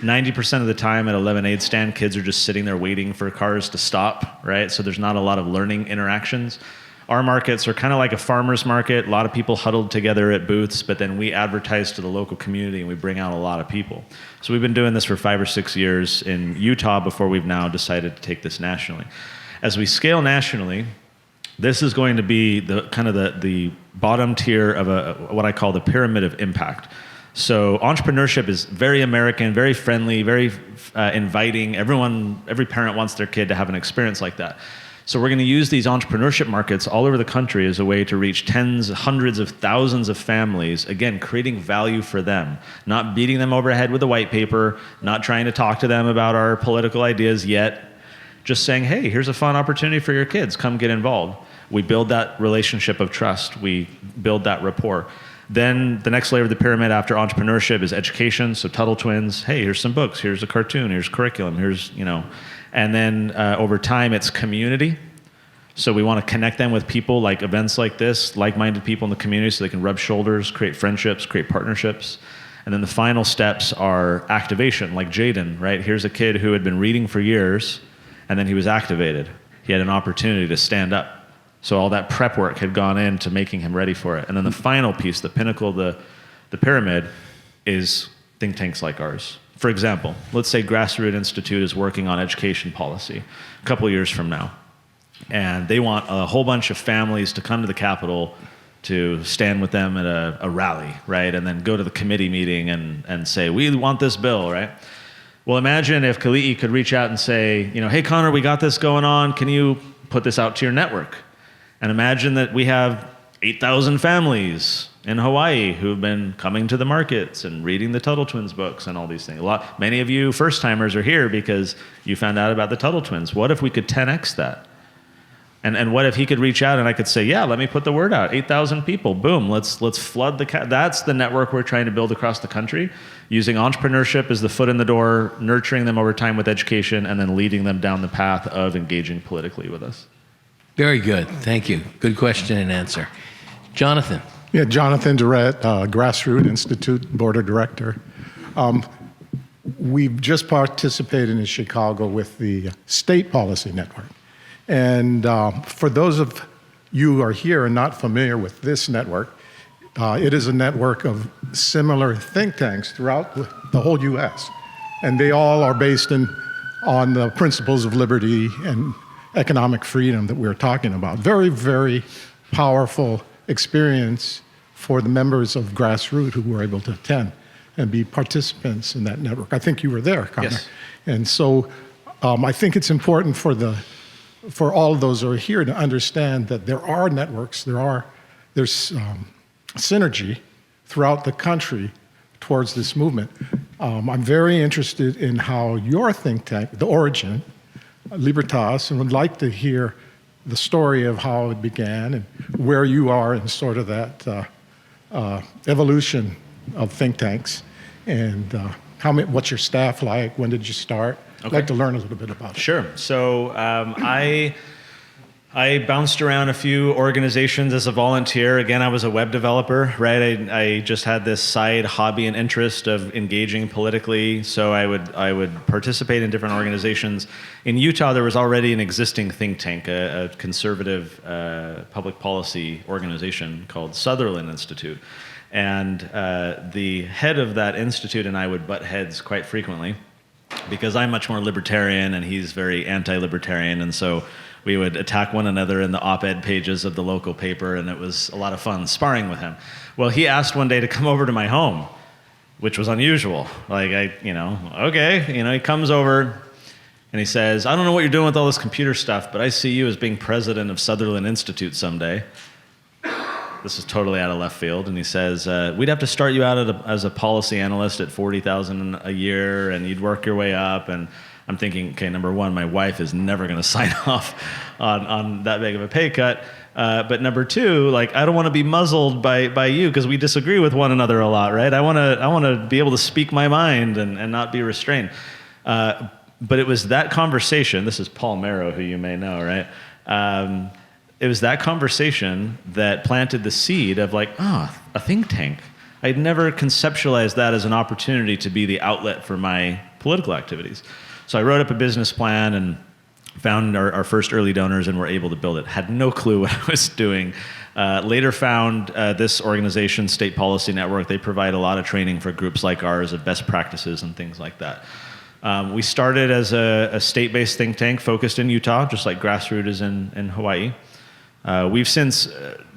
90% of the time at a lemonade stand, kids are just sitting there waiting for cars to stop, right? So there's not a lot of learning interactions. Our markets are kind of like a farmer's market. A lot of people huddled together at booths, but then we advertise to the local community and we bring out a lot of people. So we've been doing this for 5 or 6 years in Utah before we've now decided to take this nationally. As we scale nationally, this is going to be the kind of the bottom tier of what I call the pyramid of impact. So entrepreneurship is very American, very friendly, very inviting. Every parent wants their kid to have an experience like that. So we're going to use these entrepreneurship markets all over the country as a way to reach tens, hundreds of thousands of families, again, creating value for them, not beating them over the head with a white paper, not trying to talk to them about our political ideas yet, just saying, hey, here's a fun opportunity for your kids. Come get involved. We build that relationship of trust. We build that rapport. Then the next layer of the pyramid after entrepreneurship is education. So Tuttle Twins, hey, here's some books, here's a cartoon, here's curriculum, here's, and then over time it's community. So we want to connect them with people like events like this, like-minded people in the community so they can rub shoulders, create friendships, create partnerships. And then the final steps are activation, like Jaden, right? Here's a kid who had been reading for years, and then he was activated. He had an opportunity to stand up. So all that prep work had gone into making him ready for it. And then the final piece, the pinnacle of the pyramid, is think tanks like ours. For example, let's say Grassroots Institute is working on education policy a couple of years from now. And they want a whole bunch of families to come to the Capitol to stand with them at a rally, right? And then go to the committee meeting and say, we want this bill, right? Well, imagine if Kali'i could reach out and say, hey, Connor, we got this going on. Can you put this out to your network? And imagine that we have 8,000 families in Hawaii who've been coming to the markets and reading the Tuttle Twins books and all these things. Many of you first-timers are here because you found out about the Tuttle Twins. What if we could 10x that? And what if he could reach out and I could say, yeah, let me put the word out. 8,000 people, boom, let's flood that's the network we're trying to build across the country, using entrepreneurship as the foot in the door, nurturing them over time with education, and then leading them down the path of engaging politically with us. Very good. Thank you. Good question and answer. Jonathan. Yeah, Jonathan Durrett, Grassroots Institute Board of Director. We've just participated in Chicago with the State Policy Network. And for those of you who are here and not familiar with this network, it is a network of similar think tanks throughout the whole U.S. And they all are based on the principles of liberty and economic freedom that we're talking about. Very, very powerful experience for the members of Grassroots who were able to attend and be participants in that network. I think you were there, Connor. Yes. And so I think it's important for all of those who are here to understand that there are networks, there's synergy throughout the country towards this movement. I'm very interested in how your think tank, the origin, Libertas, and would like to hear the story of how it began and where you are in sort of that evolution of think tanks, and what's your staff like? When did you start? Okay. I'd like to learn a little bit about it. Sure. So I bounced around a few organizations as a volunteer. Again, I was a web developer, right? I just had this side hobby and interest of engaging politically. So I would participate in different organizations. In Utah, there was already an existing think tank, a conservative public policy organization called Sutherland Institute. And the head of that institute and I would butt heads quite frequently, because I'm much more libertarian and he's very anti-libertarian, and so we would attack one another in the op-ed pages of the local paper, and it was a lot of fun sparring with him. Well, he asked one day to come over to my home, which was unusual. Okay, he comes over and he says, I don't know what you're doing with all this computer stuff, but I see you as being president of Sutherland Institute someday. This is totally out of left field. And he says, we'd have to start you out as a policy analyst at $40,000 a year, and you'd work your way up. And I'm thinking, okay, number one, my wife is never going to sign off on that big of a pay cut. But number two, I don't want to be muzzled by you because we disagree with one another a lot, right? I want to be able to speak my mind and not be restrained. But it was that conversation. This is Paul Marrow, who you may know, right? It was that conversation that planted the seed of a think tank. I'd never conceptualized that as an opportunity to be the outlet for my political activities. So I wrote up a business plan and found our first early donors and were able to build it. Had no clue what I was doing. Later found this organization, State Policy Network. They provide a lot of training for groups like ours of best practices and things like that. We started as a state-based think tank focused in Utah, just like Grassroots is in Hawaii. We've since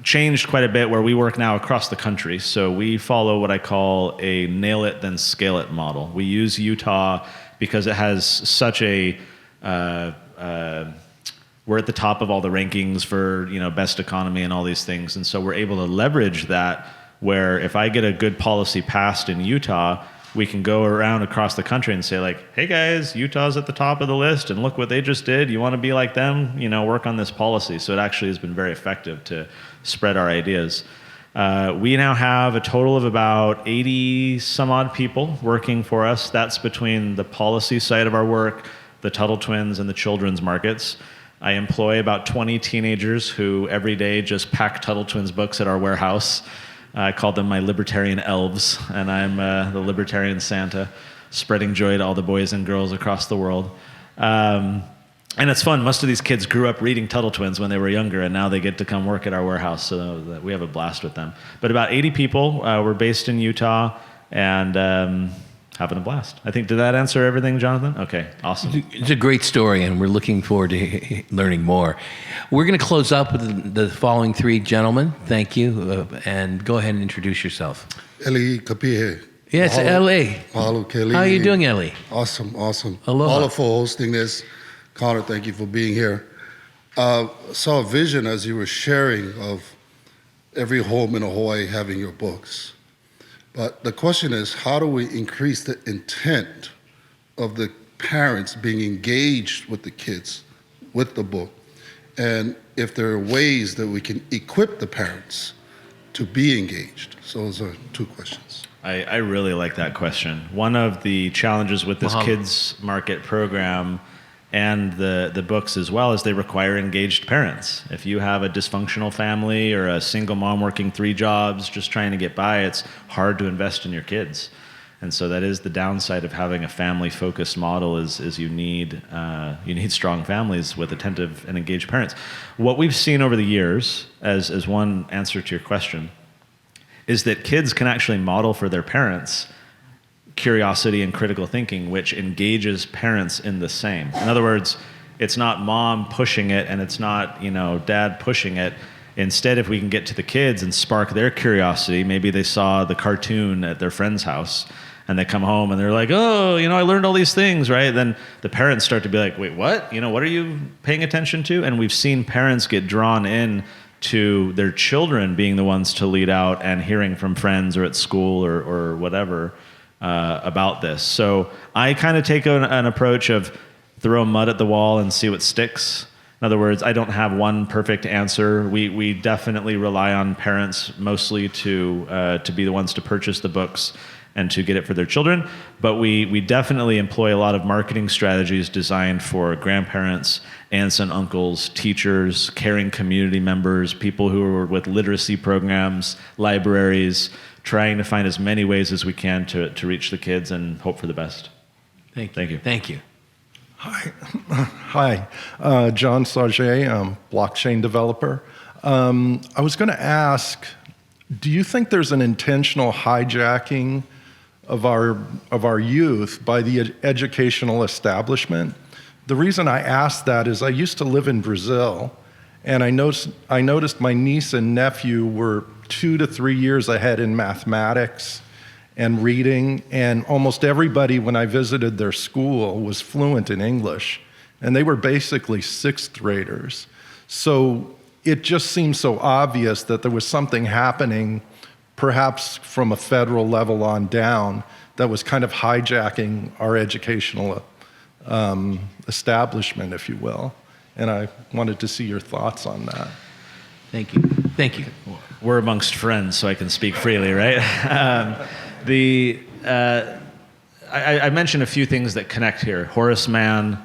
changed quite a bit where we work now across the country. So we follow what I call a nail it, then scale it model. We use Utah because it has such a, we're at the top of all the rankings for, best economy and all these things. And so we're able to leverage that where if I get a good policy passed in Utah, we can go around across the country and say like, hey guys, Utah's at the top of the list and look what they just did. You want to be like them? You know, work on this policy. So it actually has been very effective to spread our ideas. We now have a total of about 80 some odd people working for us. That's between the policy side of our work, the Tuttle Twins, and the children's markets. I employ about 20 teenagers who every day just pack Tuttle Twins books at our warehouse. I call them my libertarian elves, and I'm the libertarian Santa, spreading joy to all the boys and girls across the world. And it's fun. Most of these kids grew up reading Tuttle Twins when they were younger, and now they get to come work at our warehouse, so we have a blast with them. But about 80 people. We're based in Utah, and having a blast. I think, did that answer everything, Jonathan? Okay, awesome. It's a great story, and we're looking forward to learning more. We're going to close up with the following three gentlemen. Thank you, and go ahead and introduce yourself. Eli Kapihe. Yes, L.A. Mahalo, Kelly. How are you doing, Ellie? Awesome. Aloha. Mahalo for hosting this. Connor, thank you for being here. Saw a vision as you were sharing of every home in Hawaii having your books. But the question is, how do we increase the intent of the parents being engaged with the kids, with the book? And if there are ways that we can equip the parents to be engaged. So those are two questions. I really like that question. One of the challenges with this kids market program and the books as well is they require engaged parents. If you have a dysfunctional family or a single mom working 3 jobs just trying to get by, it's hard to invest in your kids. And so that is the downside of having a family-focused model is you need strong families with attentive and engaged parents. What we've seen over the years, as one answer to your question, is that kids can actually model for their parents curiosity and critical thinking, which engages parents in the same. In other words, it's not mom pushing it and it's not, dad pushing it. Instead, if we can get to the kids and spark their curiosity, maybe they saw the cartoon at their friend's house and they come home and they're like, oh, I learned all these things, right? Then the parents start to be like, wait, what? What are you paying attention to? And we've seen parents get drawn in to their children being the ones to lead out and hearing from friends or at school or whatever about this. So I kind of take an approach of throw mud at the wall and see what sticks. In other words, I don't have one perfect answer. We definitely rely on parents mostly to be the ones to purchase the books and to get it for their children. But we definitely employ a lot of marketing strategies designed for grandparents, aunts and uncles, teachers, caring community members, people who are with literacy programs, libraries, trying to find as many ways as we can to reach the kids and hope for the best. Thank you. Thank you. Hi, John Sargé, I'm blockchain developer. I was going to ask, do you think there's an intentional hijacking of our youth by the educational establishment? The reason I ask that is I used to live in Brazil, and I noticed my niece and nephew were 2 to 3 years ahead in mathematics and reading, and almost everybody when I visited their school was fluent in English, and they were basically 6th graders. So it just seemed so obvious that there was something happening, perhaps from a federal level on down, that was kind of hijacking our educational establishment, if you will. And I wanted to see your thoughts on that. Thank you. Thank you. We're amongst friends, so I can speak freely, right? I mentioned a few things that connect here. Horace Mann,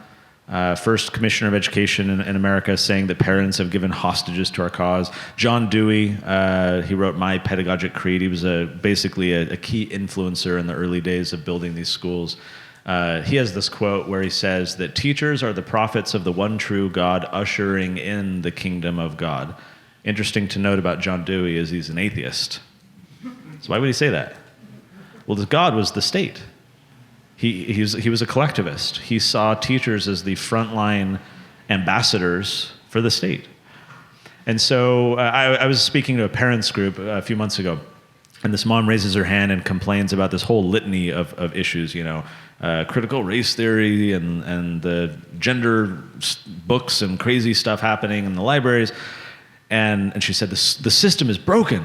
first commissioner of education in America, saying that parents have given hostages to our cause. John Dewey, he wrote My Pedagogic Creed. He was basically a key influencer in the early days of building these schools. He has this quote where he says that teachers are the prophets of the one true God ushering in the kingdom of God. Interesting to note about John Dewey is he's an atheist. So why would he say that? Well, God was the state. He was a collectivist. He saw teachers as the frontline ambassadors for the state. And so I was speaking to a parents group a few months ago, and this mom raises her hand and complains about this whole litany of issues, critical race theory and the gender books and crazy stuff happening in the libraries. And she said, the system is broken.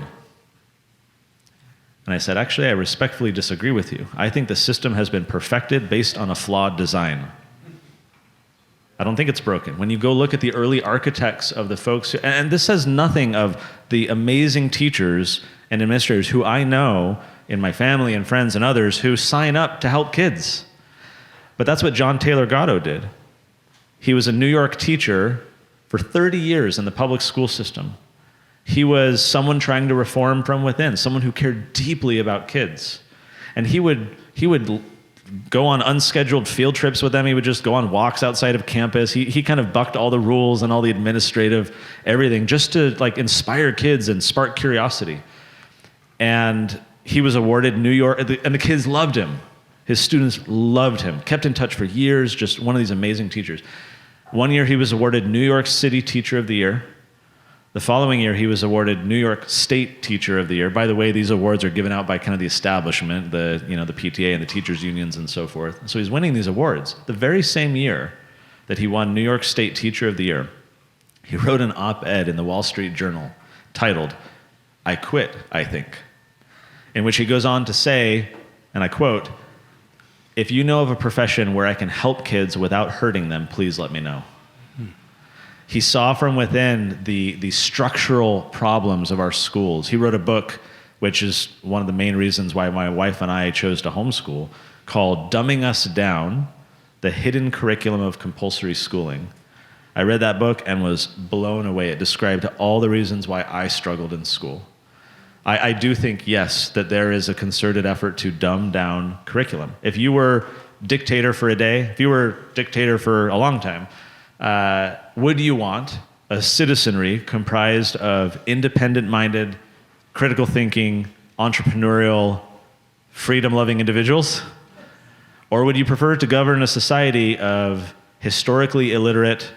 And I said, actually, I respectfully disagree with you. I think the system has been perfected based on a flawed design. I don't think it's broken. When you go look at the early architects of the folks, and this says nothing of the amazing teachers and administrators who I know in my family and friends and others who sign up to help kids. But that's what John Taylor Gatto did. He was a New York teacher for 30 years in the public school system. He was someone trying to reform from within, someone who cared deeply about kids. And he would go on unscheduled field trips with them. He would just go on walks outside of campus. He kind of bucked all the rules and all the administrative everything just to like inspire kids and spark curiosity. And he was awarded New York, and the kids loved him. His students loved him, kept in touch for years, just one of these amazing teachers. One year he was awarded New York City Teacher of the Year. The following year, he was awarded New York State Teacher of the Year. By the way, these awards are given out by kind of the establishment, the PTA and the teachers' unions and so forth. So he's winning these awards. The very same year that he won New York State Teacher of the Year, he wrote an op-ed in the Wall Street Journal titled, "I Quit, I Think," in which he goes on to say, and I quote, "If you know of a profession where I can help kids without hurting them, please let me know." He saw from within the structural problems of our schools. He wrote a book, which is one of the main reasons why my wife and I chose to homeschool, called Dumbing Us Down, The Hidden Curriculum of Compulsory Schooling. I read that book and was blown away. It described all the reasons why I struggled in school. I do think, yes, that there is a concerted effort to dumb down curriculum. If you were dictator for a day, if you were dictator for a long time, would you want a citizenry comprised of independent-minded, critical thinking, entrepreneurial, freedom-loving individuals? Or would you prefer to govern a society of historically illiterate,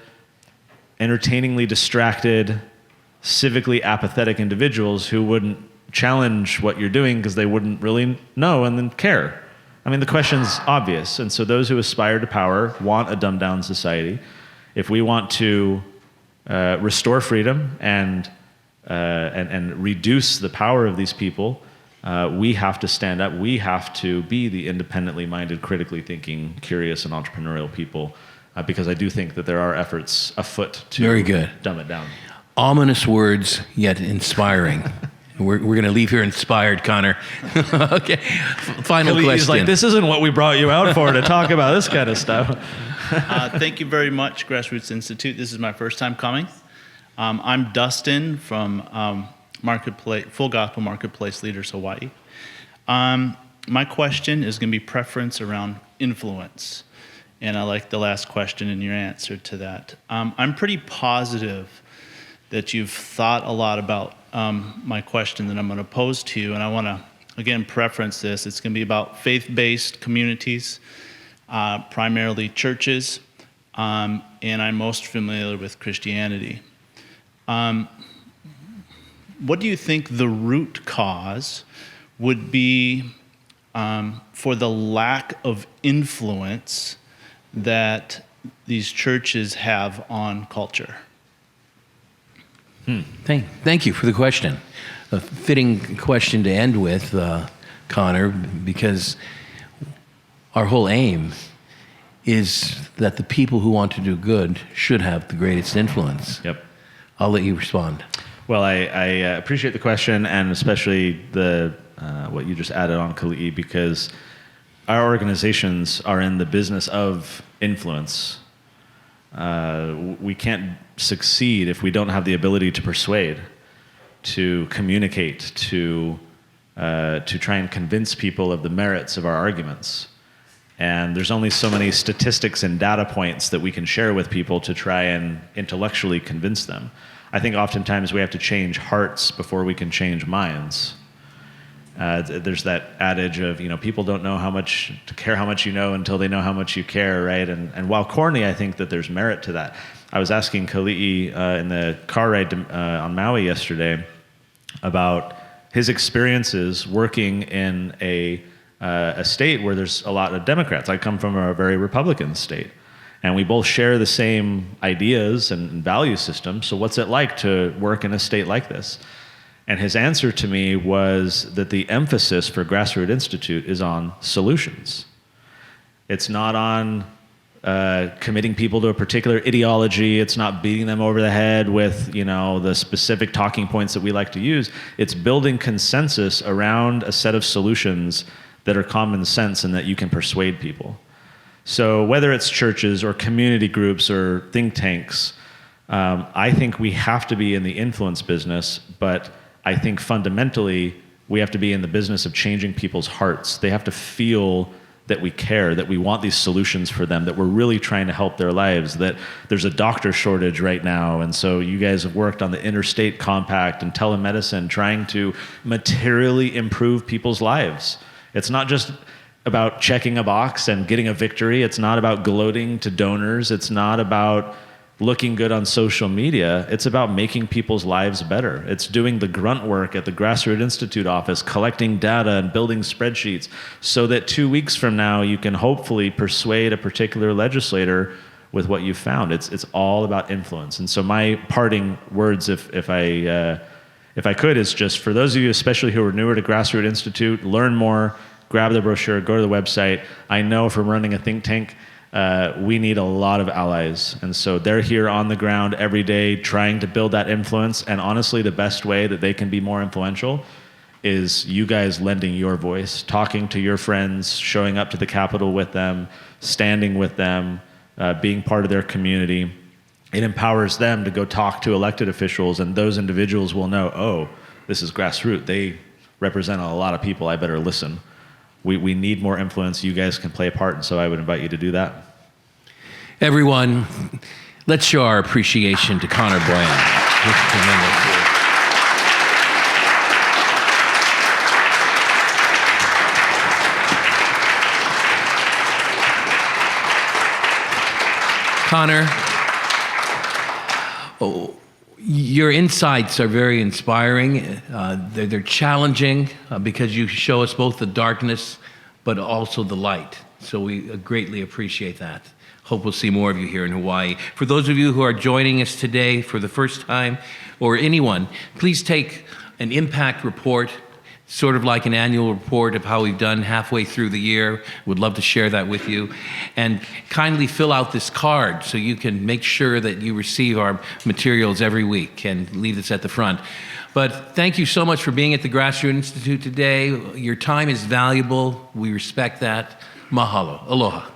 entertainingly distracted, civically apathetic individuals who wouldn't challenge what you're doing because they wouldn't really know and then care? I mean, the question's obvious. And so those who aspire to power want a dumbed-down society. If we want to restore freedom and reduce the power of these people, we have to stand up. We have to be the independently minded, critically thinking, curious, and entrepreneurial people, because I do think that there are efforts afoot to Very good. dumb it down. Ominous words, yet inspiring. We're going to leave here inspired, Connor. Okay. Final question. He's like, this isn't what we brought you out for, to talk about this kind of stuff. Thank you very much, Grassroots Institute. This is my first time coming. I'm Dustin from Full Gospel Marketplace Leaders Hawaii. My question is going to be preference around influence, and I like the last question in your answer to that. I'm pretty positive that you've thought a lot about my question that I'm going to pose to you, and I want to, again, preference this. It's going to be about faith-based communities, primarily churches, and I'm most familiar with Christianity. What do you think the root cause would be for the lack of influence that these churches have on culture? Thank you for the question. A fitting question to end with, Connor, because our whole aim is that the people who want to do good should have the greatest influence. Yep. I'll let you respond. Well, I appreciate the question, and especially the what you just added on, Kali'i, because our organizations are in the business of influence. We can't succeed if we don't have the ability to persuade, to communicate, to try and convince people of the merits of our arguments. And there's only so many statistics and data points that we can share with people to try and intellectually convince them. I think oftentimes we have to change hearts before we can change minds. There's that adage of, people don't know how much to care how much you know until they know how much you care, right? And while corny, I think that there's merit to that. I was asking Kali'i in the car ride on Maui yesterday about his experiences working in a state where there's a lot of Democrats. I come from a very Republican state, and we both share the same ideas and value system. So what's it like to work in a state like this? And his answer to me was that the emphasis for Grassroots Institute is on solutions. It's not on committing people to a particular ideology. It's not beating them over the head with, the specific talking points that we like to use. It's building consensus around a set of solutions that are common sense and that you can persuade people. So whether it's churches or community groups or think tanks, I think we have to be in the influence business, but I think fundamentally we have to be in the business of changing people's hearts. They have to feel that we care, that we want these solutions for them, that we're really trying to help their lives, that there's a doctor shortage right now. And so you guys have worked on the Interstate Compact and telemedicine, trying to materially improve people's lives. It's not just about checking a box and getting a victory. It's not about gloating to donors. It's not about looking good on social media. It's about making people's lives better. It's doing the grunt work at the Grassroots Institute office, collecting data and building spreadsheets so that 2 weeks from now you can hopefully persuade a particular legislator with what you found. It's all about influence. And so my parting words, if I could, is just for those of you especially who are newer to Grassroots Institute, learn more, grab the brochure, go to the website. I know from running a think tank, we need a lot of allies. And so they're here on the ground every day trying to build that influence. And honestly, the best way that they can be more influential is you guys lending your voice, talking to your friends, showing up to the Capitol with them, standing with them, being part of their community. It empowers them to go talk to elected officials, and those individuals will know, oh, this is Grassroots. They represent a lot of people. I better listen. We need more influence. You guys can play a part, and so I would invite you to do that. Everyone, let's show our appreciation to Connor Boyan. Connor, your insights are very inspiring. They're challenging because you show us both the darkness but also the light. So we greatly appreciate that. Hope we'll see more of you here in Hawaii. For those of you who are joining us today for the first time, or anyone, please take an impact report, sort of like an annual report of how we've done halfway through the year. Would love to share that with you. And kindly fill out this card so you can make sure that you receive our materials every week, and leave this at the front. But thank you so much for being at the Grassroots Institute today. Your time is valuable. We respect that. Mahalo. Aloha.